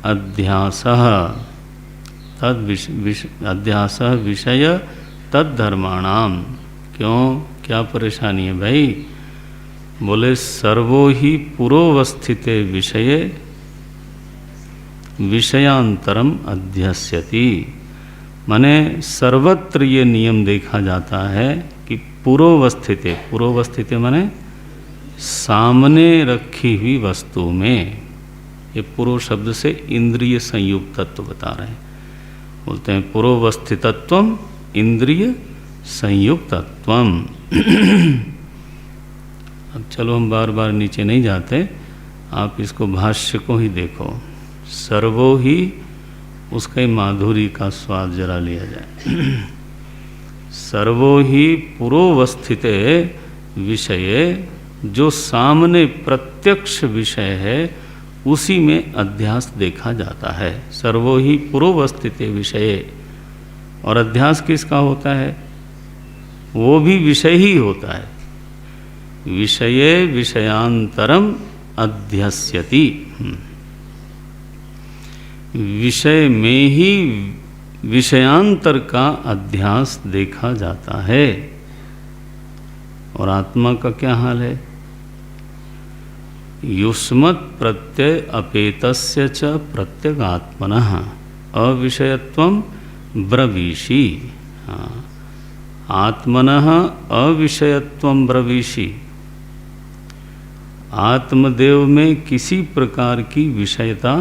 Speaker 1: अध्यासः तद अध्यासः विषय तद्धर्माणाम। क्यों, क्या परेशानी है भाई? बोले सर्वो ही पुरोवस्थिते विषये विषयांतरम अध्यस्यति। माने सर्वत्र ये नियम देखा जाता है कि पुरोवस्थिते, पुरोवस्थिते माने सामने रखी हुई वस्तु में, ये पुरो शब्द से इंद्रिय संयुक्त तत्व बता रहे हैं। बोलते हैं पुरोवस्थितत्वम इंद्रिय संयुक्तत्वम। अब चलो हम बार बार नीचे नहीं जाते, आप इसको भाष्य को ही देखो। सर्वो ही, उसका ही माधुरी का स्वाद जरा लिया जाए। सर्वो ही पुरोवस्थिते विषये, जो सामने प्रत्यक्ष विषय है उसी में अध्यास देखा जाता है। सर्वो ही पुरोवस्थिते विषये, और अध्यास किसका होता है? वो भी विषय ही होता है। विषये विषयांतरम अध्यस्यति। विषय में ही विषयांतर का अध्यास देखा जाता है। और आत्मा का क्या हाल है? युष्मत् प्रत्यय अपेतस्य च प्रत्यगात्मनः अविषयत्वं ब्रवीषि। आत्मनः अविषयत्वं ब्रवीषि। आत्मदेव में किसी प्रकार की विषयता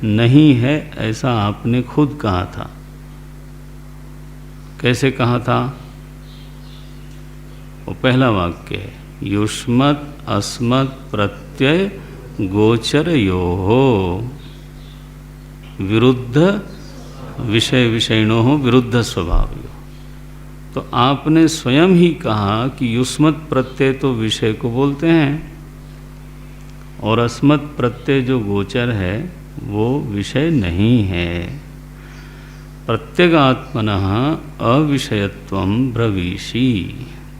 Speaker 1: नहीं है, ऐसा आपने खुद कहा था। कैसे कहा था? वो पहला वाक्य है, युष्मत् अस्मत् प्रत्यय गोचरयोः विरुद्ध विषय विषयिणोः विरुद्ध स्वभावयोः। तो आपने स्वयं ही कहा कि युष्मत् प्रत्यय तो विषय को बोलते हैं, और अस्मत् प्रत्यय जो गोचर है वो विषय नहीं है। प्रत्यगात्मनः अविषयत्वं ब्रवीषि।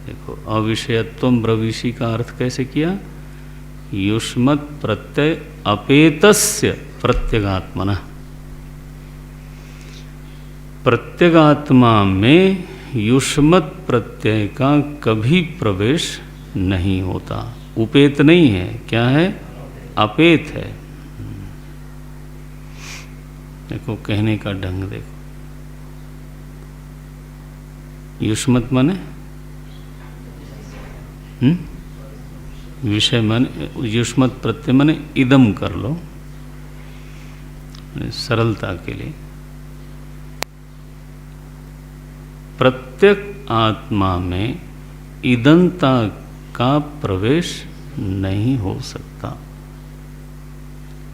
Speaker 1: देखो, अविषयत्वं ब्रवीषि का अर्थ कैसे किया? युष्मत् प्रत्यय अपेतस्य प्रत्यगात्मनः। प्रत्यगात्मा में युष्मत् प्रत्यय का कभी प्रवेश नहीं होता। उपेत नहीं है, क्या है? अपेत है। देखो कहने का ढंग देखो। युष्मत् माने विषय, माने युष्मत् प्रत्यय माने इदम कर लो सरलता के लिए। प्रत्येक आत्मा में इदंता का प्रवेश नहीं हो सकता।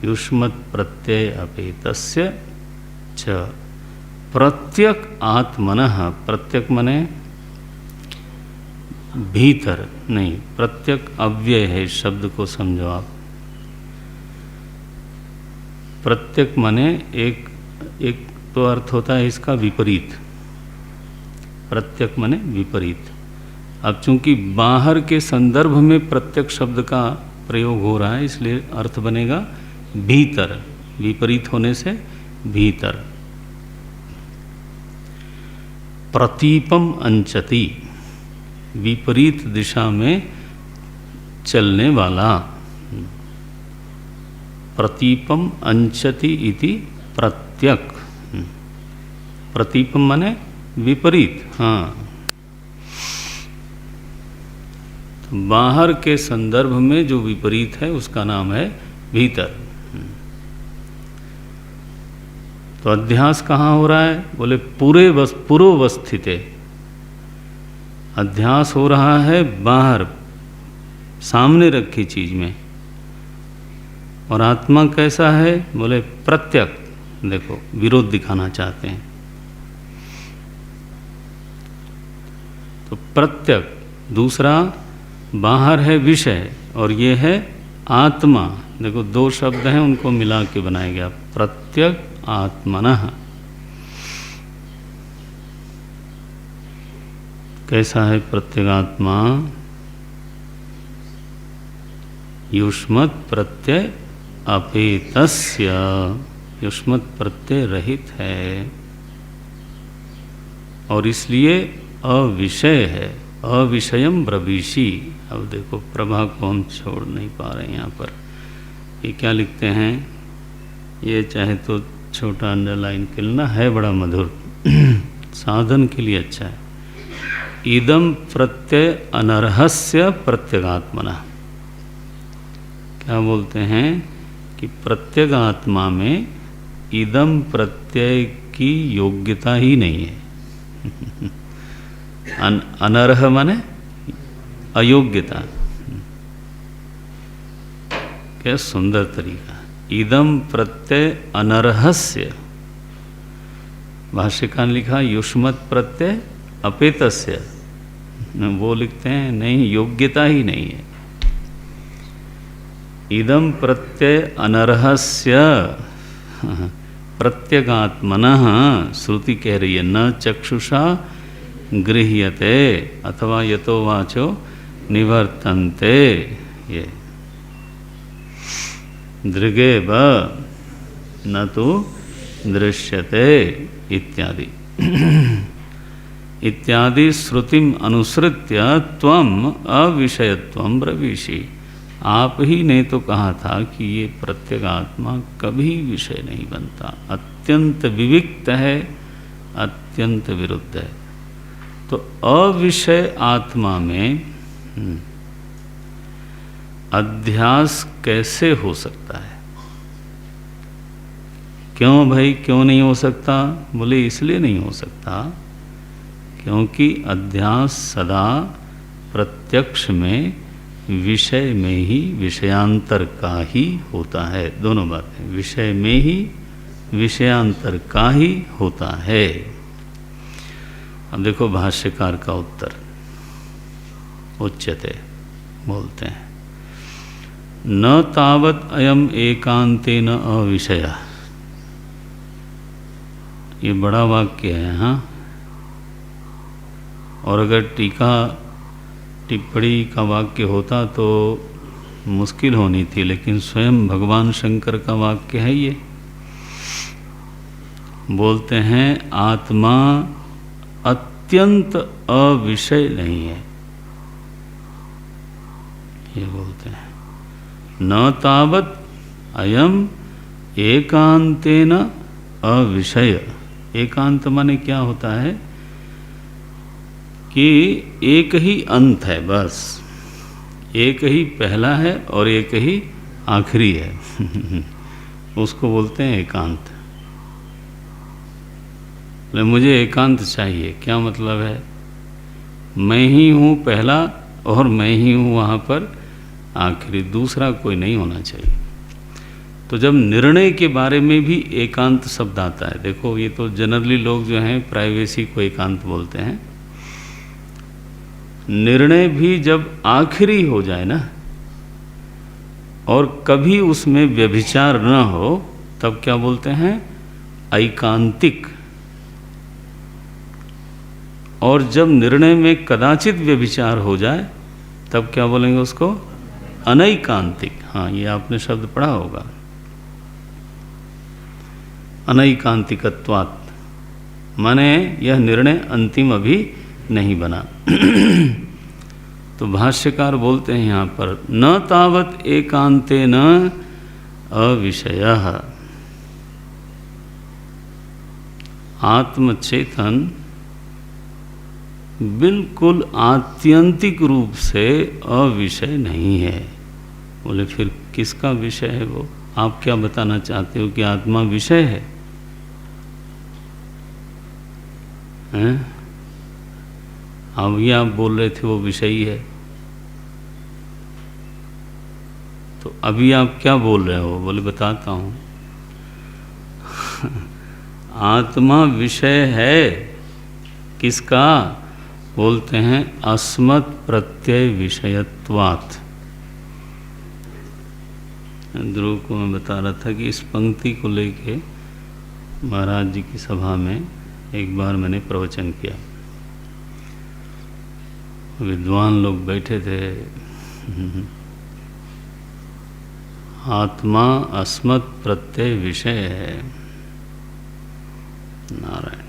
Speaker 1: युष्मत् प्रत्यय अपेतस्य च प्रत्यक आत्मनः। प्रत्यक मने भीतर नहीं, प्रत्यक अव्यय है, शब्द को समझो आप। प्रत्यक मने एक तो अर्थ होता है इसका विपरीत। प्रत्यक मने विपरीत। अब चूंकि बाहर के संदर्भ में प्रत्यक शब्द का प्रयोग हो रहा है, इसलिए अर्थ बनेगा भीतर। विपरीत होने से भीतर। प्रतीपम अंचति, विपरीत दिशा में चलने वाला। प्रतीपम अंचति इति प्रत्यक। प्रतीपम माने विपरीत। हाँ, तो बाहर के संदर्भ में जो विपरीत है उसका नाम है भीतर। तो अध्यास कहाँ हो रहा है? बोले पुरोवस्थिते। अध्यास हो रहा है बाहर सामने रखी चीज में। और आत्मा कैसा है? बोले प्रत्यक। देखो विरोध दिखाना चाहते हैं। तो प्रत्यक दूसरा, बाहर है विषय और ये है आत्मा। देखो दो शब्द हैं, उनको मिला के बनाया गया प्रत्यक आत्मनः। कैसा है प्रत्यगात्मा? युष्मत् प्रत्यय अपेतस्य, युष्मत् प्रत्यय रहित है। और इसलिए अविषय है। अविषयम ब्रवीषि। अब देखो प्रभा को हम छोड़ नहीं पा रहे हैं यहाँ पर। ये क्या लिखते हैं, ये चाहे तो छोटा अंडरलाइन कर लेना, है बड़ा मधुर, साधन के लिए अच्छा है। इदम प्रत्यय अनर्हस्य प्रत्यगात्मना। क्या बोलते हैं कि प्रत्यगात्मा में इदम प्रत्यय की योग्यता ही नहीं है। अनर्ह माने अयोग्यता। क्या सुंदर तरीका। इदम प्रत्यय अनर्हस्य। भाष्यकार ने लिखा युष्मत् प्रत्यय अपेतस्य, वो लिखते हैं नहीं, योग्यता ही नहीं है। इदम प्रत्यय अनर्हस्य प्रत्यगात्मनः, श्रुति कह रही है, न चक्षुषा गृह्यते अथवा यतो वाचो निवर्तन्ते, ये दृगेव न तो दृश्यते इत्यादि इत्यादि श्रुतिम अनुसृत्य त्वम अविषयत्वम ब्रवीषि। आप ही ने तो कहा था कि ये प्रत्यगात्मा कभी विषय नहीं बनता, अत्यंत विविक्त है, अत्यंत विरुद्ध है। तो अविषय आत्मा में अध्यास कैसे हो सकता है? क्यों भाई, क्यों नहीं हो सकता? बोले इसलिए नहीं हो सकता क्योंकि अध्यास सदा प्रत्यक्ष में विषय में ही विषयांतर का ही होता है। दोनों बातें, विषय में ही विषयांतर का ही होता है। अब देखो भाष्यकार का उत्तर, उच्यते बोलते हैं, न तावत अयम एकांतेन अविषय। ये बड़ा वाक्य है, हाँ। और अगर टीका टिप्पणी का वाक्य होता तो मुश्किल होनी थी, लेकिन स्वयं भगवान शंकर का वाक्य है ये। बोलते हैं आत्मा अत्यंत अविषय नहीं है, ये बोलते हैं। न तावत अयम एकांतेन अविषय। एकांत माने क्या होता है कि एक ही अंत है, बस एक ही पहला है और एक ही आखिरी है। उसको बोलते हैं एकांत। मुझे एकांत चाहिए, क्या मतलब है? मैं ही हूँ पहला और मैं ही हूँ वहाँ पर आखिरी, दूसरा कोई नहीं होना चाहिए। तो जब निर्णय के बारे में भी एकांत शब्द आता है, देखो ये तो जनरली लोग जो हैं प्राइवेसी को एकांत बोलते हैं। निर्णय भी जब आखिरी हो जाए ना और कभी उसमें व्यभिचार न हो, तब क्या बोलते हैं? ऐकांतिक। और जब निर्णय में कदाचित व्यभिचार हो जाए, तब क्या बोलेंगे उसको? अनैकांतिक। हाँ, ये आपने शब्द पढ़ा होगा, अनैकांतिकत्वात्, माने यह निर्णय अंतिम अभी नहीं बना। तो भाष्यकार बोलते हैं यहाँ पर, न तावत एकांतेन अविषयः। आत्मचेतन बिल्कुल आत्यंतिक रूप से अविषय नहीं है। बोले फिर किसका विषय है वो? आप क्या बताना चाहते हो कि आत्मा विषय है? हैं? अभी आप बोल रहे थे वो विषयी है, तो अभी आप क्या बोल रहे हो? बोले बताता हूँ। आत्मा विषय है किसका? बोलते हैं अस्मत् प्रत्यय विषयत्वात्। ध्रुव को मैं बता रहा था कि इस पंक्ति को लेके महाराज जी की सभा में एक बार मैंने प्रवचन किया। विद्वान लोग बैठे थे। आत्मा अस्मत् प्रत्यय विषय है। नारायण,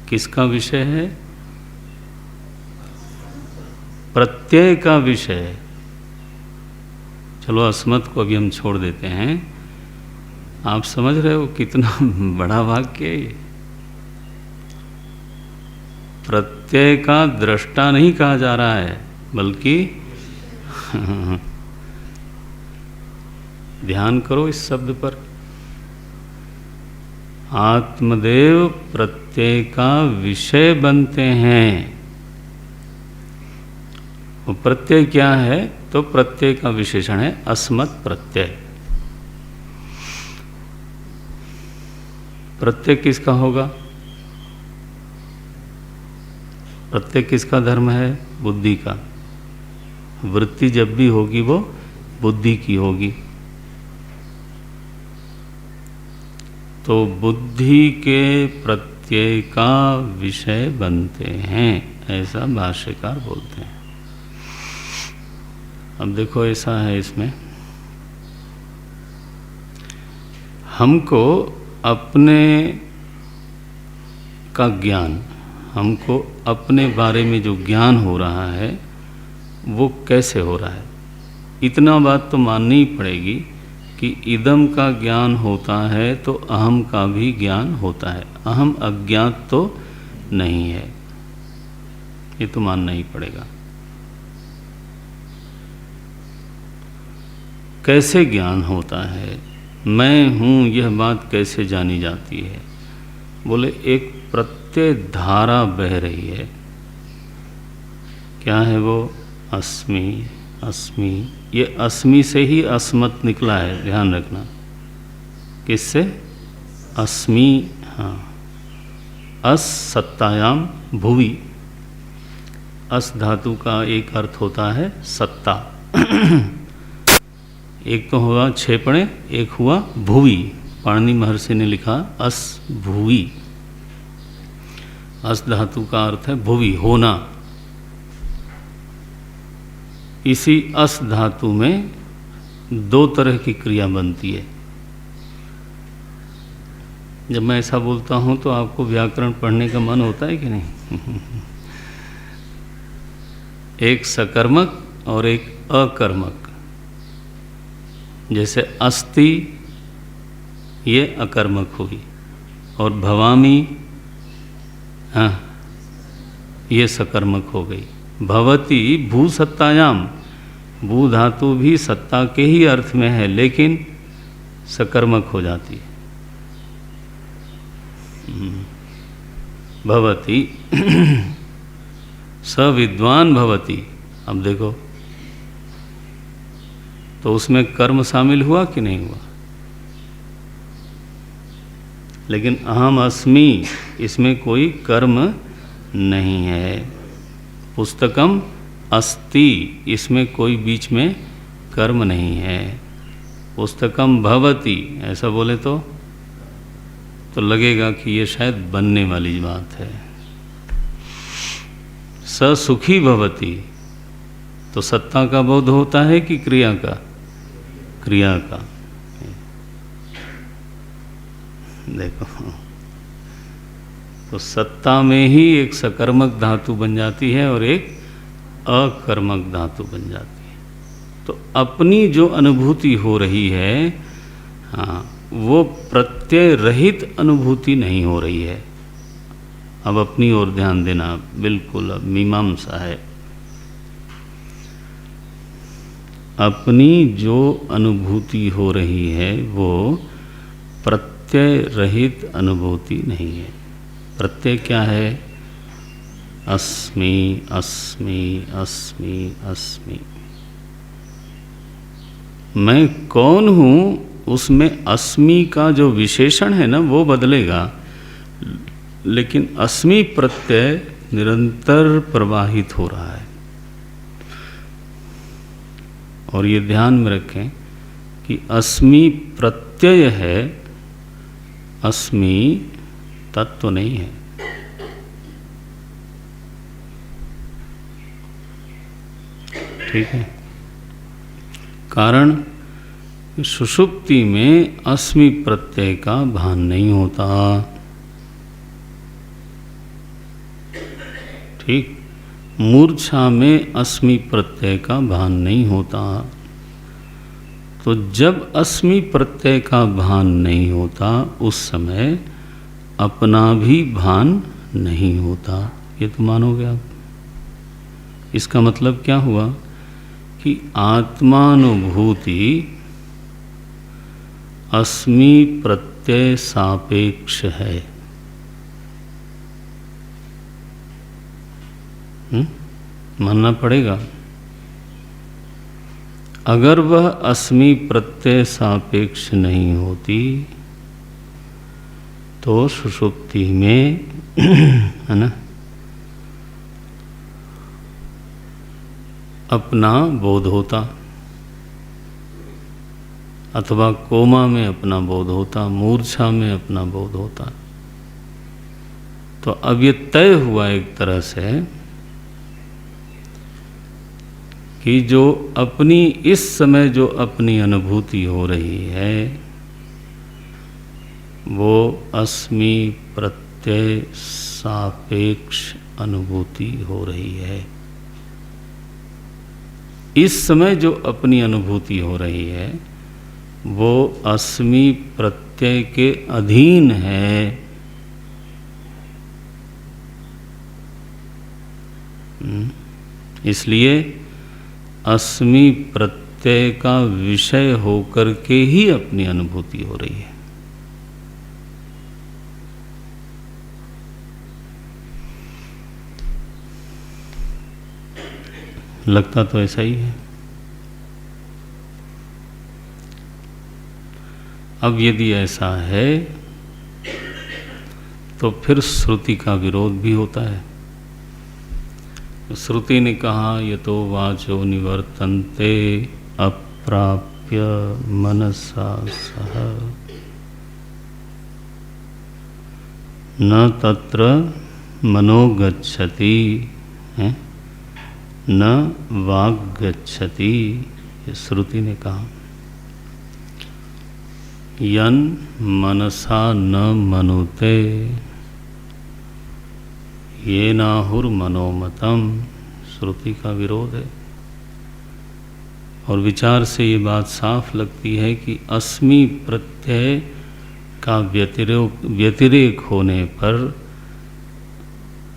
Speaker 1: किसका विषय है? प्रत्यय का विषय, चलो अस्मत् को अभी हम छोड़ देते हैं, आप समझ रहे हो कितना बड़ा वाक्य है ये। प्रत्यय का दृष्टा नहीं कहा जा रहा है, बल्कि ध्यान करो इस शब्द पर, आत्मदेव प्रत्यय का विषय बनते हैं। वो प्रत्यय क्या है? तो प्रत्यय का विशेषण है अस्मत् प्रत्यय। प्रत्यय किसका होगा? प्रत्यय किसका धर्म है? बुद्धि का। वृत्ति जब भी होगी वो बुद्धि की होगी। तो बुद्धि के प्रत्यय का विषय बनते हैं, ऐसा भाष्यकार बोलते हैं। अब देखो ऐसा है, इसमें हमको अपने का ज्ञान, हमको अपने बारे में जो ज्ञान हो रहा है वो कैसे हो रहा है? इतना बात तो माननी ही पड़ेगी कि इदम का ज्ञान होता है तो अहम का भी ज्ञान होता है। अहम अज्ञात तो नहीं है, ये तो मानना ही पड़ेगा। कैसे ज्ञान होता है? मैं हूँ यह बात कैसे जानी जाती है? बोले एक प्रत्यय धारा बह रही है। क्या है वो? अस्मि, अस्मि। ये अस्मि से ही अस्मत् निकला है, ध्यान रखना। किससे? अस्मि। हाँ, अस सत्तायाम भुवि। अस धातु का एक अर्थ होता है सत्ता। एक तो हुआ क्षेपणे, एक हुआ भुवि। पाणिनि महर्षि ने लिखा अस भुवि। अस धातु का अर्थ है भुवि, होना। इसी अस धातु में दो तरह की क्रिया बनती है। जब मैं ऐसा बोलता हूं तो आपको व्याकरण पढ़ने का मन होता है कि नहीं? एक सकर्मक और एक अकर्मक। जैसे अस्ति, ये अकर्मक हुई, और भवामी, हाँ, ये सकर्मक हो गई। भवती भू सत्तायाम, भू धातु भी सत्ता के ही अर्थ में है, लेकिन सकर्मक हो जाती है। भवती सविद्वान भवती। अब देखो, तो उसमें कर्म शामिल हुआ कि नहीं हुआ? लेकिन अहम अस्मि, इसमें कोई कर्म नहीं है। पुस्तकम अस्ति, इसमें कोई बीच में कर्म नहीं है। पुस्तकम भवति, ऐसा बोले तो लगेगा कि ये शायद बनने वाली बात है। स सुखी भवति, तो सत्ता का बोध होता है कि क्रिया का? क्रिया का। देखो, तो सत्ता में ही एक सकर्मक धातु बन जाती है और एक अकर्मक धातु बन जाती है। तो अपनी जो अनुभूति हो रही है, हाँ, वो प्रत्यय रहित अनुभूति नहीं हो रही है। अब अपनी ओर ध्यान देना, बिल्कुल अब मीमांसा है। अपनी जो अनुभूति हो रही है वो प्रत्यय रहित अनुभूति नहीं है। प्रत्यय क्या है? अस्मि, अस्मि, अस्मि, अस्मि। मैं कौन हूँ, उसमें अस्मि का जो विशेषण है ना, वो बदलेगा, लेकिन अस्मि प्रत्यय निरंतर प्रवाहित हो रहा है। और ये ध्यान में रखें कि अस्मि प्रत्यय है, अस्मि तत्व नहीं है। ठीक है? कारण सुषुप्ति में अस्मि प्रत्यय का भान नहीं होता। ठीक? मूर्छा में अस्मि प्रत्यय का भान नहीं होता। तो जब अस्मि प्रत्यय का भान नहीं होता उस समय अपना भी भान नहीं होता। ये तो मानोगे आप। इसका मतलब क्या हुआ कि आत्मानुभूति अस्मि प्रत्यय सापेक्ष है। मानना पड़ेगा। अगर वह अस्मि प्रत्यय सापेक्ष नहीं होती तो सुषुप्ति में है ना अपना बोध होता, अथवा कोमा में अपना बोध होता, मूर्छा में अपना बोध होता। तो अब ये तय हुआ एक तरह से कि जो अपनी इस समय जो अपनी अनुभूति हो रही है वो अस्मि प्रत्यय सापेक्ष अनुभूति हो रही है। इस समय जो अपनी अनुभूति हो रही है वो अस्मि प्रत्यय के अधीन है। इसलिए अस्मि प्रत्यय का विषय होकर के ही अपनी अनुभूति हो रही है। लगता तो ऐसा ही है। अब यदि ऐसा है तो फिर श्रुति का विरोध भी होता है। श्रुति ने कहा यतो वाचो निवर्तन्ते अप्राप्य मनसा सह न तत्र मनो गच्छति न वाग गच्छति। ये श्रुति ने कहा यन मनसा न मनुते ये नाहुर मनोमतम। श्रुति का विरोध है। और विचार से ये बात साफ लगती है कि अस्मि प्रत्यय का व्यतिरेक होने पर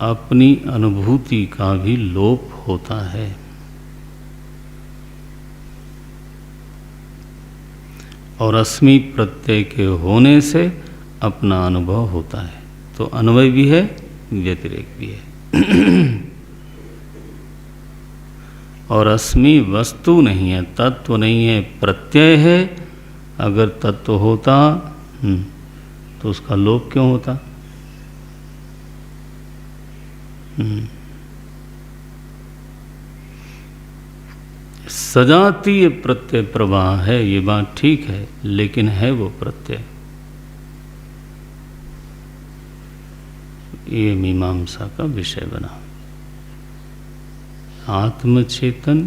Speaker 1: अपनी अनुभूति का भी लोप होता है। और अस्मि प्रत्यय के होने से अपना अनुभव होता है। तो अन्वय भी है, व्यतिरेक भी है। और अस्मि वस्तु नहीं है, तत्व नहीं है, प्रत्यय है। अगर तत्व होता तो उसका लोप क्यों होता? सजातीय प्रत्यय प्रवाह है, ये बात ठीक है, लेकिन है वो प्रत्यय। ये मीमांसा का विषय बना। आत्मचेतन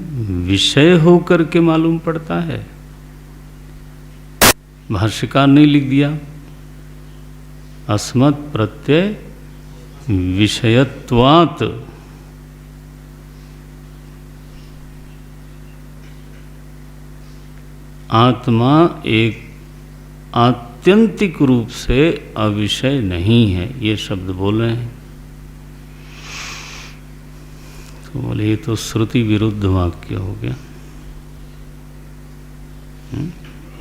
Speaker 1: विषय होकर के मालूम पड़ता है। भाष्यकार ने लिख दिया अस्मत् प्रत्यय विषयत्वात्। आत्मा एक आत्यंतिक रूप से अविषय नहीं है, ये शब्द बोल रहे हैं। तो बोले ये तो श्रुति विरुद्ध वाक्य हो गया।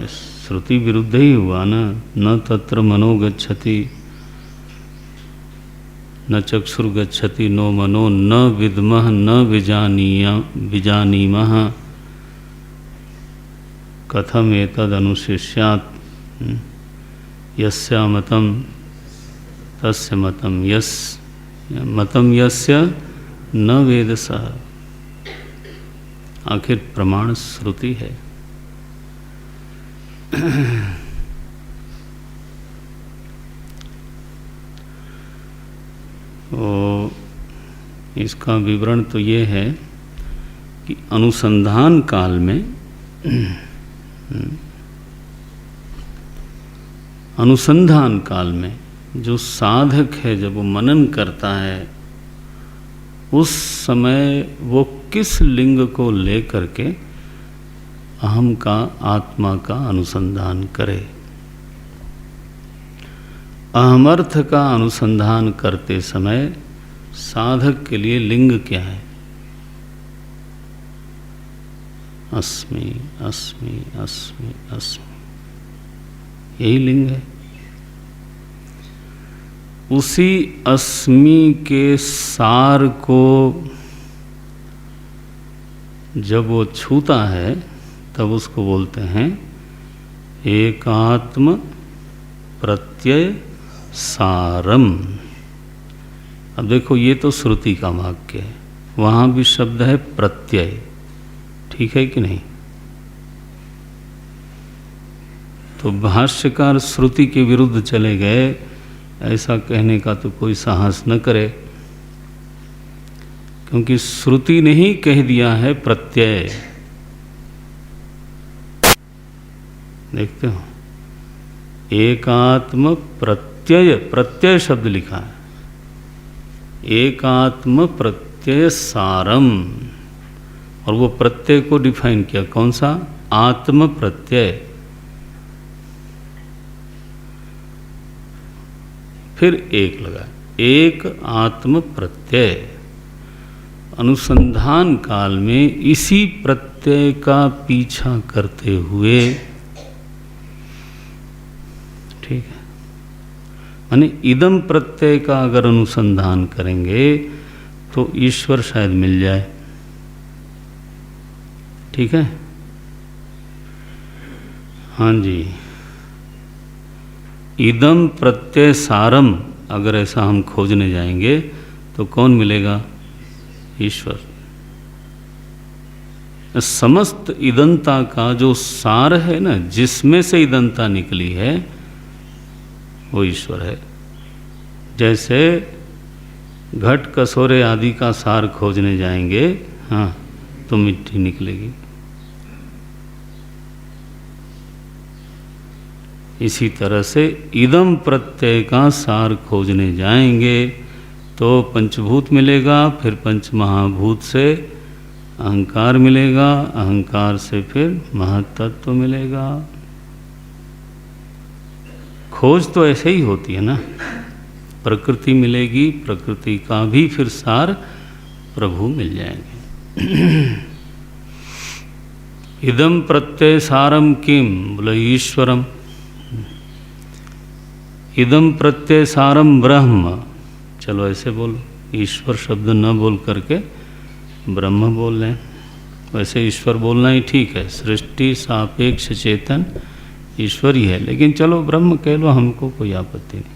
Speaker 1: श्रुति विरुद्ध ही हुआ ना। न तत्र मनो गच्छति न चक्षुर्गच्छति नो मनो न विद्मः न विजानीमः कथम एतद अनुशिष्यात् यस्य मतम तस्य मतम यस्य न वेद सः। आखिर प्रमाण श्रुति है। तो इसका विवरण तो ये है कि अनुसंधान काल में अनुसंधान काल में जो साधक है जब वो मनन करता है उस समय वो किस लिंग को लेकर के अहम का, आत्मा का अनुसंधान करे। अहमर्थ का अनुसंधान करते समय साधक के लिए लिंग क्या है? अस्मि अस्मि अस्मि अस्मि, यही लिंग है। उसी अस्मि के सार को जब वो छूता है तब उसको बोलते हैं एकात्म प्रत्यय सारम। अब देखो, ये तो श्रुति का वाक्य है, वहाँ भी शब्द है प्रत्यय, ठीक है कि नहीं? तो भाष्यकार श्रुति के विरुद्ध चले गए, ऐसा कहने का तो कोई साहस न करे, क्योंकि श्रुति ने ही कह दिया है प्रत्यय। देखते हो, एकात्म प्रत्यय, प्रत्यय शब्द लिखा है, एकात्म प्रत्यय सारम, और वो प्रत्यय को डिफाइन किया, कौन सा? आत्म प्रत्यय। फिर एक लगा, एक आत्म प्रत्यय। अनुसंधान काल में इसी प्रत्यय का पीछा करते हुए, ठीक है, माने इदम प्रत्यय का अगर अनुसंधान करेंगे तो ईश्वर शायद मिल जाए, ठीक है? हाँ जी, इदम प्रत्यय सारम अगर ऐसा हम खोजने जाएंगे तो कौन मिलेगा? ईश्वर। समस्त इदंता का जो सार है ना, जिसमें से इदंता निकली है, वो ईश्वर है। जैसे घट कसोरे आदि का सार खोजने जाएंगे, हाँ, तो मिट्टी निकलेगी। इसी तरह से इदम प्रत्यय का सार खोजने जाएंगे तो पंचभूत मिलेगा, फिर पंच महाभूत से अहंकार मिलेगा, अहंकार से फिर महत्तत्व मिलेगा। खोज तो ऐसे ही होती है ना, प्रकृति मिलेगी, प्रकृति का भी फिर सार प्रभु मिल जाएंगे। इदम प्रत्यय सारम किम, बोले ईश्वरम। इदम प्रत्यय सारम ब्रह्म, चलो ऐसे बोलो, ईश्वर शब्द न बोल करके ब्रह्म बोल लें। वैसे ईश्वर बोलना ही ठीक है, सृष्टि सापेक्ष चेतन ईश्वर ही है, लेकिन चलो ब्रह्म कह लो, हमको कोई आपत्ति नहीं।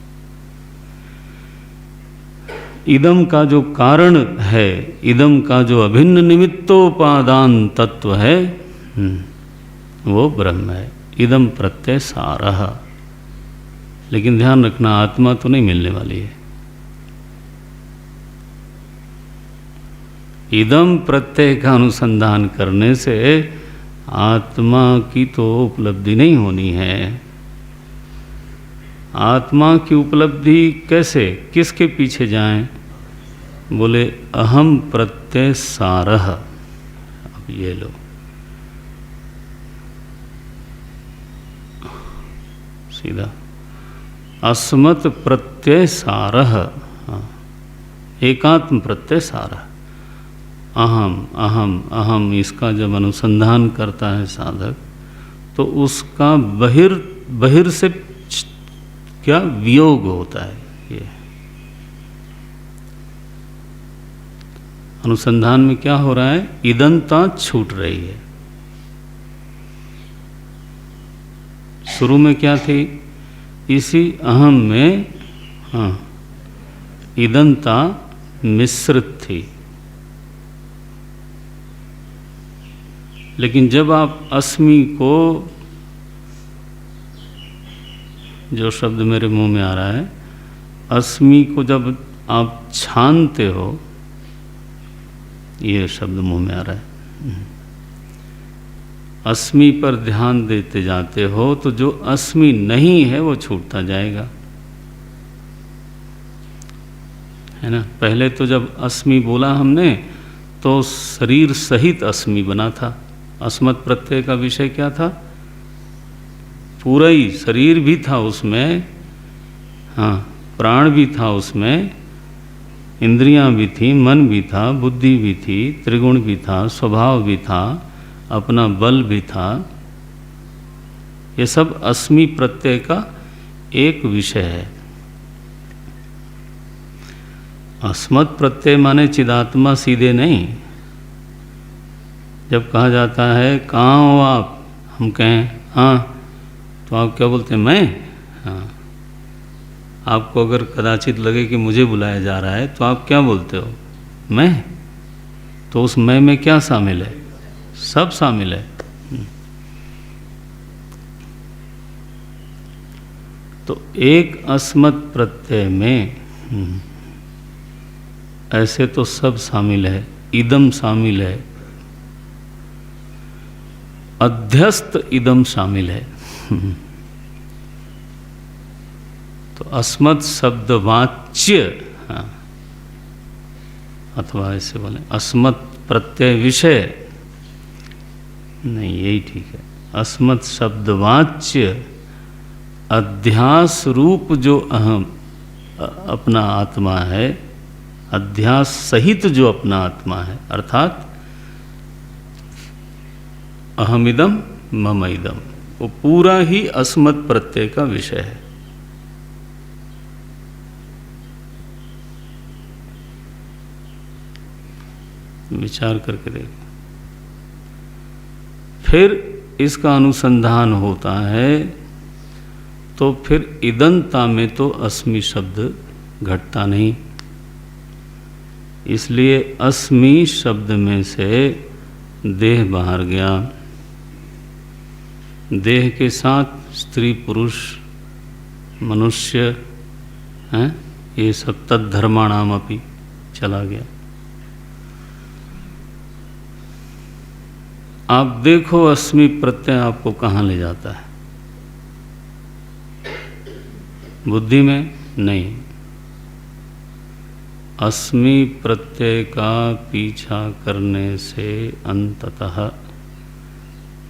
Speaker 1: इदम का जो कारण है, इदम का जो अभिन्न निमित्तोपादान तत्व है, वो ब्रह्म है। इदम प्रत्यय सारः। लेकिन ध्यान रखना, आत्मा तो नहीं मिलने वाली है। इदम प्रत्यय का अनुसंधान करने से आत्मा की तो उपलब्धि नहीं होनी है। आत्मा की उपलब्धि कैसे, किसके पीछे जाएं? बोले अहम प्रत्यय सारः। अब ये लो, सीधा अस्मत् प्रत्यय सारः, एकात्म प्रत्यय सारः। अहम अहम अहम, इसका जब अनुसंधान करता है साधक, तो उसका बहिर से क्या वियोग होता है। ये अनुसंधान में क्या हो रहा है? इदंता छूट रही है। शुरू में क्या थी? इसी अहम में, हाँ, इदंता मिश्रित थी। लेकिन जब आप अस्मि को, जो शब्द मेरे मुंह में आ रहा है, अस्मि को जब आप छानते हो, ये शब्द मुंह में आ रहा है, अस्मि पर ध्यान देते जाते हो तो जो अस्मि नहीं है वो छूटता जाएगा, है ना। पहले तो जब अस्मि बोला हमने तो शरीर सहित अस्मि बना था। अस्मत् प्रत्यय का विषय क्या था? पूरा ही शरीर भी था उसमें, हाँ, प्राण भी था उसमें, इंद्रियां भी थी, मन भी था, बुद्धि भी थी, त्रिगुण भी था, स्वभाव भी था, अपना बल भी था। ये सब अस्मि प्रत्यय का एक विषय है। अस्मत् प्रत्यय माने चिदात्मा सीधे नहीं। जब कहा जाता है कहाँ हो आप, हम कहें हाँ, तो आप क्या बोलते हैं? मैं। हाँ, आपको अगर कदाचित लगे कि मुझे बुलाया जा रहा है तो आप क्या बोलते हो? मैं। तो उस मैं में क्या शामिल है? सब शामिल है। तो एक अस्मत् प्रत्यय में ऐसे तो सब शामिल है, इदम शामिल है, अध्यस्त इदम शामिल है। तो अस्मत् शब्द वाच्य, हाँ, अथवा ऐसे बोले अस्मत् प्रत्यय विषय, नहीं यही ठीक है। अस्मत् शब्द वाच्य अध्यास रूप जो अहम अपना आत्मा है, अध्यास सहित जो अपना आत्मा है, अर्थात अहमिदम मम इदम, वो पूरा ही अस्मत् प्रत्यय का विषय है। विचार करके देखें। फिर इसका अनुसंधान होता है तो फिर इदंता में तो अस्मि शब्द घटता नहीं। इसलिए अस्मि शब्द में से देह बाहर गया। देह के साथ स्त्री पुरुष मनुष्य हैं, ये सब तद्धर्माणाम अपि चला गया। आप देखो अस्मि प्रत्यय आपको कहाँ ले जाता है? बुद्धि में नहीं। अस्मि प्रत्यय का पीछा करने से अंततः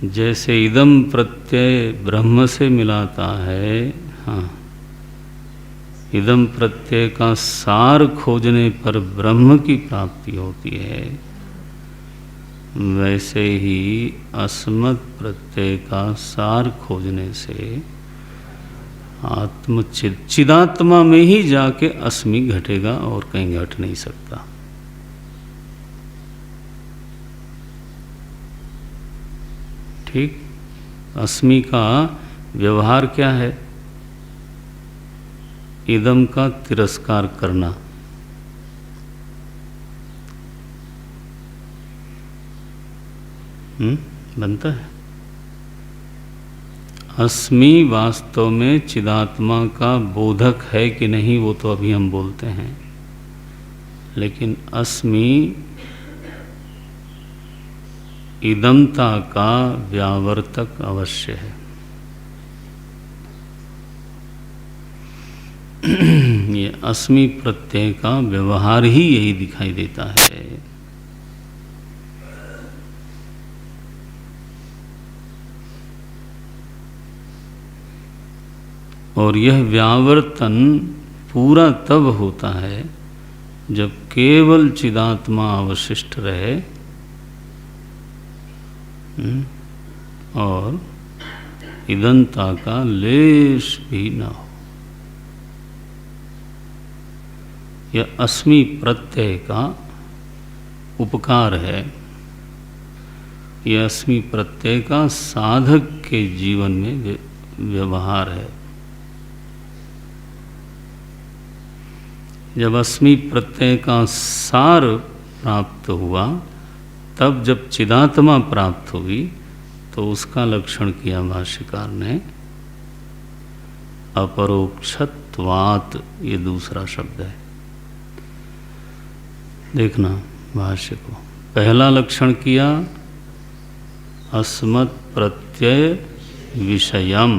Speaker 1: जैसे इदम प्रत्यय ब्रह्म से मिलाता है, हाँ, इदम प्रत्यय का सार खोजने पर ब्रह्म की प्राप्ति होती है, वैसे ही अस्मत् प्रत्यय का सार खोजने से चिदात्मा में ही जाके अस्मि घटेगा और कहीं घट नहीं सकता। ठीक। अस्मि का व्यवहार क्या है? इदम का तिरस्कार करना। बनता है। अस्मि वास्तव में चिदात्मा का बोधक है कि नहीं वो तो अभी हम बोलते हैं, लेकिन अस्मि इदमता का व्यावर्तक अवश्य है। ये अस्मि प्रत्यय का व्यवहार ही यही दिखाई देता है। और यह व्यावर्तन पूरा तब होता है जब केवल चिदात्मा अवशिष्ट रहे और इदंता का लेश भी न हो। यह अस्मि प्रत्यय का उपकार है। यह अस्मि प्रत्यय का साधक के जीवन में व्यवहार है। जब अस्मि प्रत्यय का सार प्राप्त हुआ, तब जब चिदात्मा प्राप्त हुई तो उसका लक्षण किया भाष्यकार ने अपरोक्षत्वात्। ये दूसरा शब्द है, देखना भाष्य को। पहला लक्षण किया अस्मत् प्रत्यय विषयम।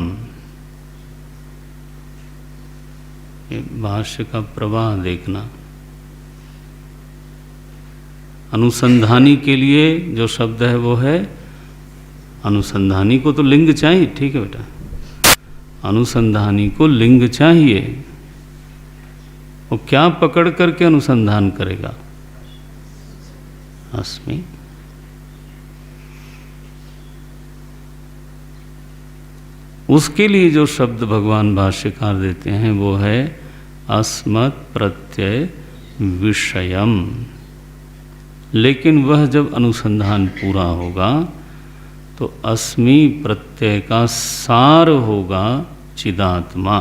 Speaker 1: भाष्य का प्रवाह देखना। अनुसंधानी के लिए जो शब्द है वो है, अनुसंधानी को तो लिंग चाहिए, ठीक है बेटा, अनुसंधानी को लिंग चाहिए। वो क्या पकड़ करके अनुसंधान करेगा? अस्मि। उसके लिए जो शब्द भगवान भाष्यकार देते हैं वो है अस्मत् प्रत्यय विषयम। लेकिन वह जब अनुसंधान पूरा होगा तो अस्मि प्रत्यय का सार होगा चिदात्मा,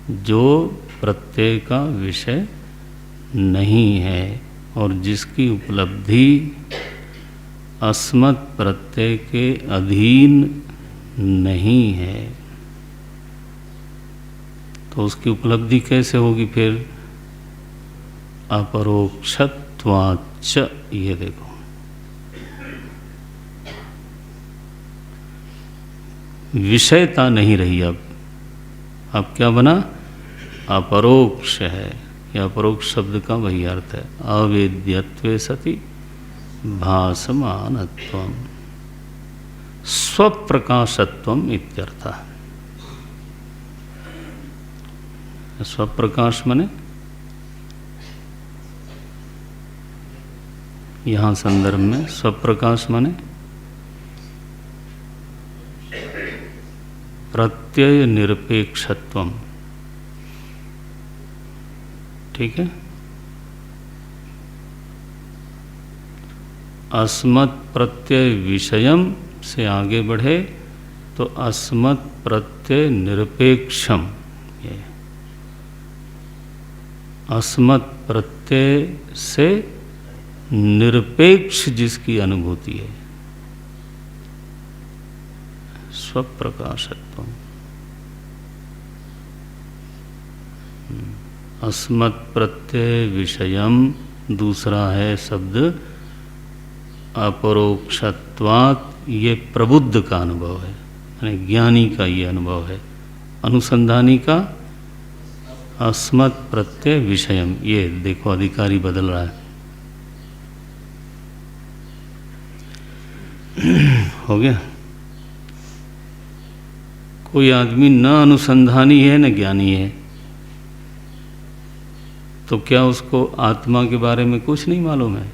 Speaker 1: जो प्रत्यय का विषय नहीं है और जिसकी उपलब्धि अस्मत् प्रत्यय के अधीन नहीं है। तो उसकी उपलब्धि कैसे होगी फिर? अपरोक्षत्वाच्च, ये देखो, विषयता नहीं रही। अब क्या बना? अपरोक्ष है। यह अपरोक्ष शब्द का वही अर्थ है, अवेद्यत्वे सति भासमानत्वम स्वप्रकाशत्वम इत्यर्थः। स्वप्रकाश माने यहाँ संदर्भ में स्वप्रकाश माने प्रत्यय निरपेक्षत्वम, ठीक है। अस्मत् प्रत्यय विषयम से आगे बढ़े तो अस्मत् प्रत्यय निरपेक्षम, ये अस्मत् प्रत्यय से निरपेक्ष जिसकी अनुभूति है, स्वप्रकाशत्वम। अस्मत् प्रत्यय विषयम, दूसरा है शब्द अपरोक्षत्वात्, ये प्रबुद्ध का अनुभव है, यानी ज्ञानी का ये अनुभव है। अनुसंधानी का अस्मत् प्रत्यय विषयम, ये देखो अधिकारी बदल रहा है। हो गया? कोई आदमी न अनुसंधानी है न ज्ञानी है, तो क्या उसको आत्मा के बारे में कुछ नहीं मालूम है?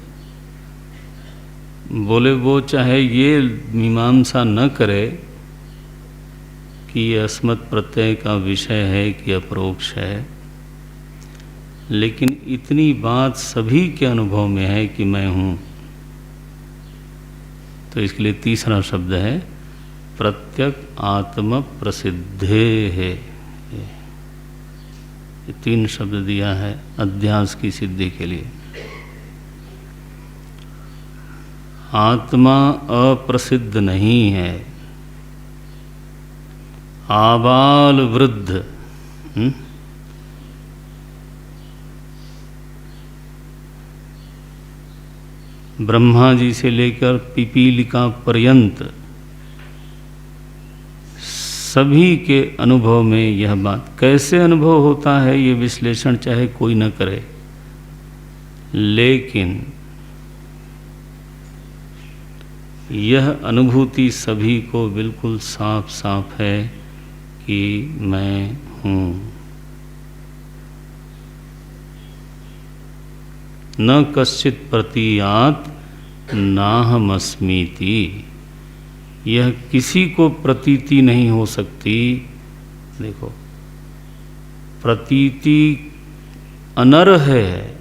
Speaker 1: बोले वो चाहे ये मीमांसा न करे कि ये अस्मत् प्रत्यय का विषय है कि अपरोक्ष है, लेकिन इतनी बात सभी के अनुभव में है कि मैं हूँ। तो इसके लिए तीसरा शब्द है प्रत्यक आत्म प्रसिद्धे है। ये तीन शब्द दिया है अध्यास की सिद्धि के लिए। आत्मा अप्रसिद्ध नहीं है, आबाल वृद्ध, ब्रह्मा जी से लेकर पिपीलिका पर्यंत सभी के अनुभव में यह बात। कैसे अनुभव होता है ये विश्लेषण चाहे कोई न करे, लेकिन यह अनुभूति सभी को बिल्कुल साफ साफ है कि मैं हूँ। न कश्चित प्रतीयात नाहमस्मीति, यह किसी को प्रतीति नहीं हो सकती। देखो, प्रतीति अनर्ह है,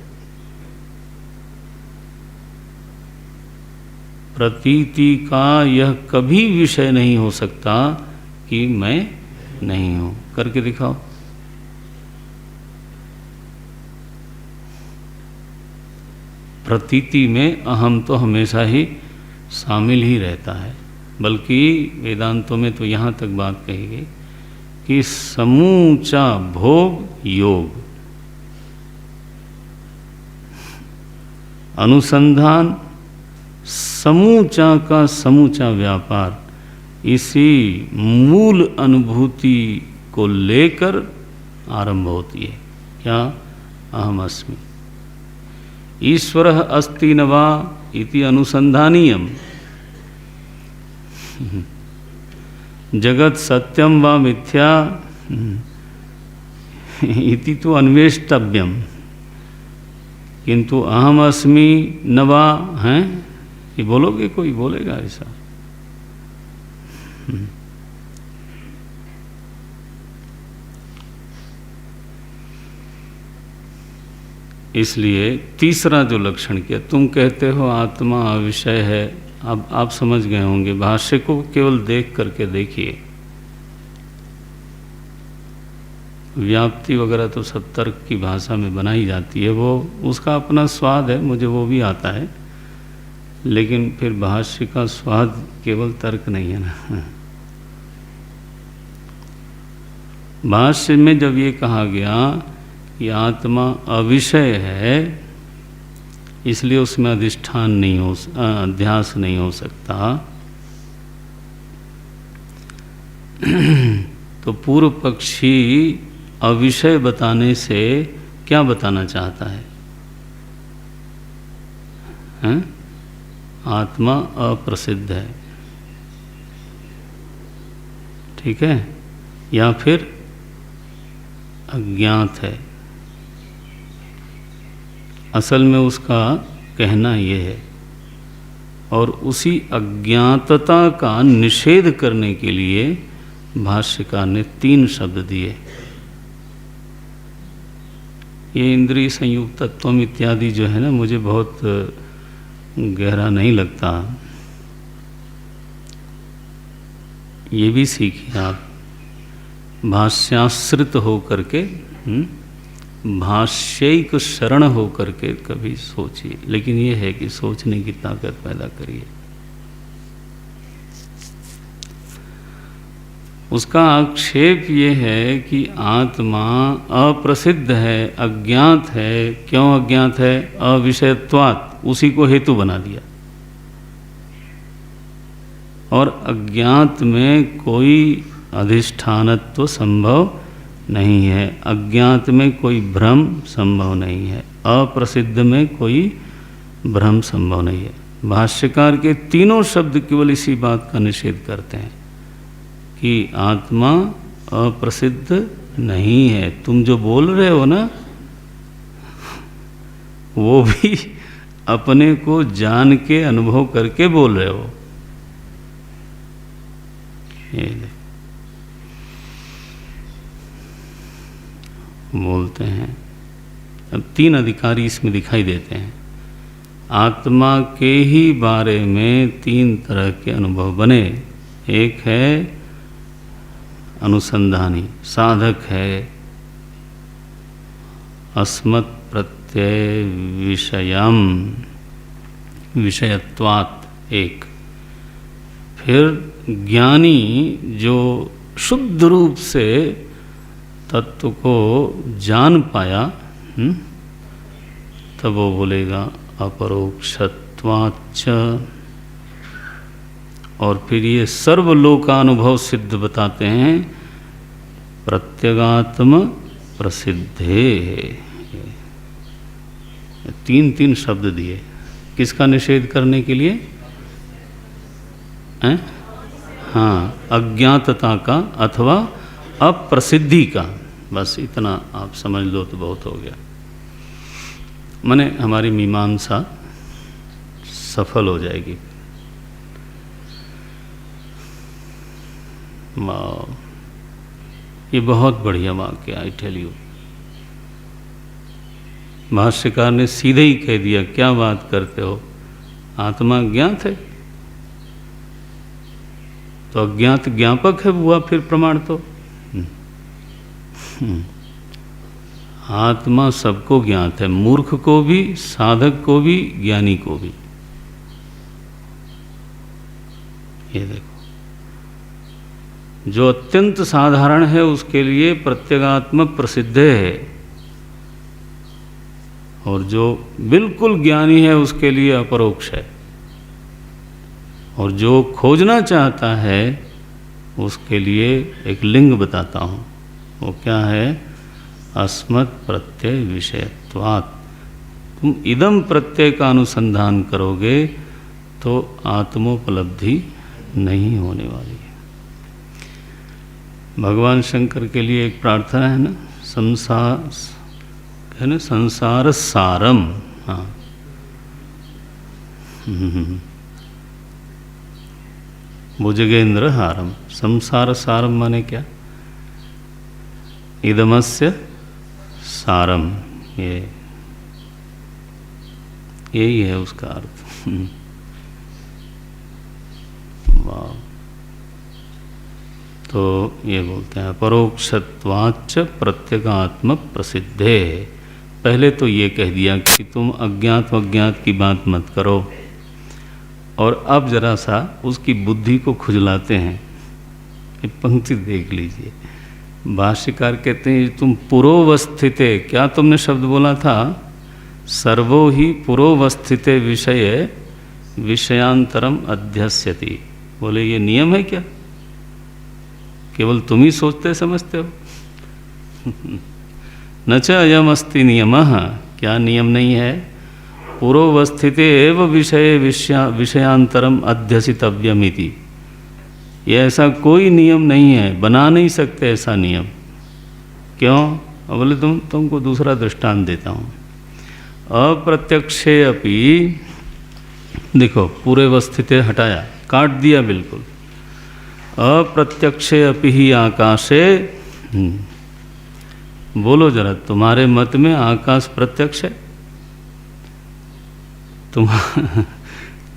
Speaker 1: प्रतीति का यह कभी विषय नहीं हो सकता कि मैं नहीं हूँ। करके दिखाओ। प्रतीति में अहम तो हमेशा ही शामिल ही रहता है, बल्कि वेदांतों में तो यहाँ तक बात कही गई कि समूचा भोग योग, अनुसंधान, समूचा का समूचा व्यापार इसी मूल अनुभूति को लेकर आरंभ होती है। क्या? अहम अस्मि। ईश्वरः अस्ति न वा इति अनुसंधानीयम्। जगत सत्यम वा मिथ्या इति तो अन्वेष्टव्यम, किंतु अहम अस्मि न वा, हैं, ये बोलोगे, कोई बोलेगा ऐसा? इसलिए तीसरा जो लक्षण किया, तुम कहते हो आत्मा अविषय है, अब आप समझ गए होंगे। भाष्य को केवल देख करके देखिए, व्याप्ति वगैरह तो सब तर्क की भाषा में बनाई जाती है, वो उसका अपना स्वाद है, मुझे वो भी आता है, लेकिन फिर भाष्य का स्वाद केवल तर्क नहीं है ना। भाष्य में जब ये कहा गया कि आत्मा अविषय है, इसलिए उसमें अधिष्ठान नहीं हो, अध्यास नहीं हो सकता, तो पूर्व पक्षी अविषय बताने से क्या बताना चाहता है? हैं? आत्मा अप्रसिद्ध है, ठीक है, या फिर अज्ञात है। असल में उसका कहना ये है, और उसी अज्ञातता का निषेध करने के लिए भाष्यकार ने 3 शब्द दिए। ये इंद्रिय संयुक्त तत्वम इत्यादि जो है ना, मुझे बहुत गहरा नहीं लगता, ये भी सीखिए आप, भाष्याश्रित हो करके, भाष्यिक शरण हो करके कभी सोचिए, लेकिन ये है कि सोचने की ताकत पैदा करिए। उसका आक्षेप ये है कि आत्मा अप्रसिद्ध है, अज्ञात है। क्यों अज्ञात है? अविषयत्वात्, उसी को हेतु बना दिया। और अज्ञात में कोई अधिष्ठानत्व संभव नहीं है, अज्ञात में कोई भ्रम संभव नहीं है, अप्रसिद्ध में कोई भ्रम संभव नहीं है। भाष्यकार के तीनों शब्द केवल इसी बात का निषेध करते हैं कि आत्मा अप्रसिद्ध नहीं है। तुम जो बोल रहे हो ना, वो भी अपने को जान के अनुभव करके बोल रहे हो। ये बोलते हैं, अब 3 अधिकारी इसमें दिखाई देते हैं। आत्मा के ही बारे में 3 तरह के अनुभव बने। एक है अनुसंधानी, साधक है अस्मत् प्रत्यय विषयम, विषयत्वात् एक। फिर ज्ञानी जो शुद्ध रूप से तत्व को जान पाया, तब वो बोलेगा अपरोक्षत्वाच्च। और फिर ये सर्वलोकानुभव सिद्ध बताते हैं, प्रत्यगात्म प्रसिद्धे। 3 शब्द दिए, किसका निषेध करने के लिए? हाँ, अज्ञातता का अथवा अप्रसिद्धि का। बस इतना आप समझ लो तो बहुत हो गया, माने हमारी मीमांसा सफल हो जाएगी। वाह, ये बहुत बढ़िया वाक्य, आई टेल यू। भाष्यकार ने सीधे ही कह दिया, क्या बात करते हो, आत्मा ज्ञात है तो अज्ञात ज्ञापक है, हुआ फिर प्रमाण तो। आत्मा सबको ज्ञात है, मूर्ख को भी, साधक को भी, ज्ञानी को भी। ये देखो, जो अत्यंत साधारण है उसके लिए प्रत्यगात्म प्रसिद्ध है, और जो बिल्कुल ज्ञानी है उसके लिए अपरोक्ष है, और जो खोजना चाहता है उसके लिए एक लिंग बताता हूँ। वो क्या है? अस्मत् प्रत्यय विषयत्वात्। तुम इदम प्रत्यय का अनुसंधान करोगे तो आत्मोपलब्धि नहीं होने वाली है। भगवान शंकर के लिए एक प्रार्थना है ना, संसार है ना, संसार सारम। हाँ, भुजगेंद्र हारम। संसार सारम माने क्या? इदमस्य सारम, यही है उसका अर्थ। वाह। तो ये बोलते हैं परोक्षत्वाच्च प्रत्यगात्म प्रसिद्धे। पहले तो ये कह दिया कि तुम अज्ञात अज्ञात की बात मत करो, और अब जरा सा उसकी बुद्धि को खुजलाते हैं। ये पंक्ति देख लीजिए, भाष्यकार कहते हैं तुम पुरोवस्थिते, क्या तुमने शब्द बोला था? सर्वो ही पुरोवस्थिते विषय विषयांतरम अध्यस्यति। बोले ये नियम है क्या? केवल तुम ही सोचते समझते हो? न च अयम अस्ति नियमः, क्या नियम नहीं है? पुरोवस्थिते एव विषय विषयांतरम अध्यसितव्यमिति। ये ऐसा कोई नियम नहीं है, बना नहीं सकते ऐसा नियम। क्यों? बोले तुमको दूसरा दृष्टांत देता हूँ। अप्रत्यक्षे अपि, देखो पूरे वस्थिते हटाया, काट दिया बिल्कुल। अप्रत्यक्षे अपि ही आकाशे, बोलो जरा, तुम्हारे मत में आकाश प्रत्यक्ष है?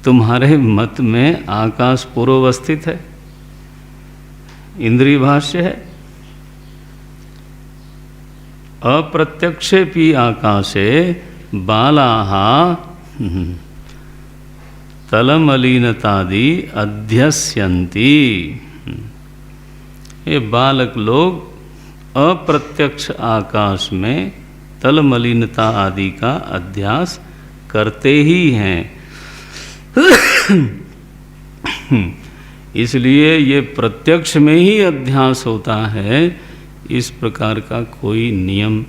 Speaker 1: तुम्हारे मत में आकाश पूर्वस्थित है, इंद्रिय भाष्य है। अप्रत्यक्षे पि आकाशे बालाः तलमलिनतादि अध्यस्यन्ति। ये बालक लोग अप्रत्यक्ष आकाश में तलमलिनता आदि का अध्यास करते ही हैं। इसलिए ये प्रत्यक्ष में ही अध्यास होता है, इस प्रकार का कोई नियम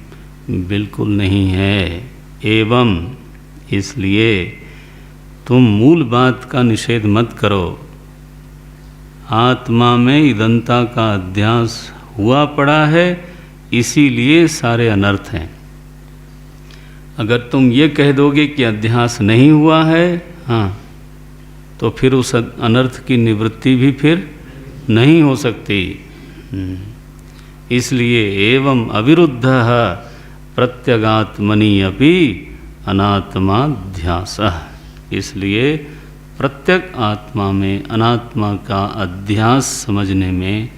Speaker 1: बिल्कुल नहीं है। एवं इसलिए तुम मूल बात का निषेध मत करो। आत्मा में इदंता का अध्यास हुआ पड़ा है, इसीलिए सारे अनर्थ हैं। अगर तुम ये कह दोगे कि अध्यास नहीं हुआ है, हाँ, तो फिर उस अनर्थ की निवृत्ति भी फिर नहीं हो सकती। इसलिए एवं अविरुद्धः प्रत्यगात्मनि अपि अनात्माध्यासः। इसलिए प्रत्यक आत्मा में अनात्मा का अध्यास समझने में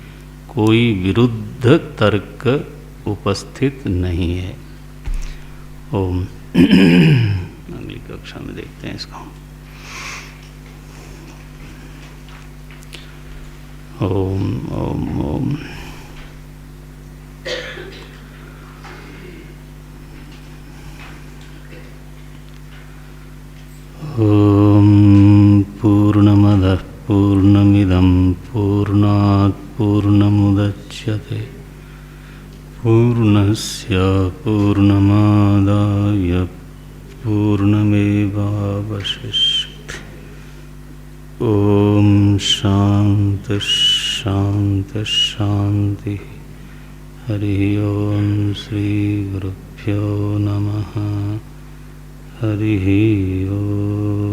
Speaker 1: कोई विरुद्ध तर्क उपस्थित नहीं है। ओम। अगली कक्षा में देखते हैं इसको। ओम ओम ओम। ओम पूर्णमदः पूर्णमिदं पूर्णात् पूर्णमुदच्यते पूर्णस्य पूर्णमादाय पूर्णमेवावशिष्यते। ओम शांति शांति शांति। हरि ओम श्री गुरुभ्यो नमः। हरि ओम।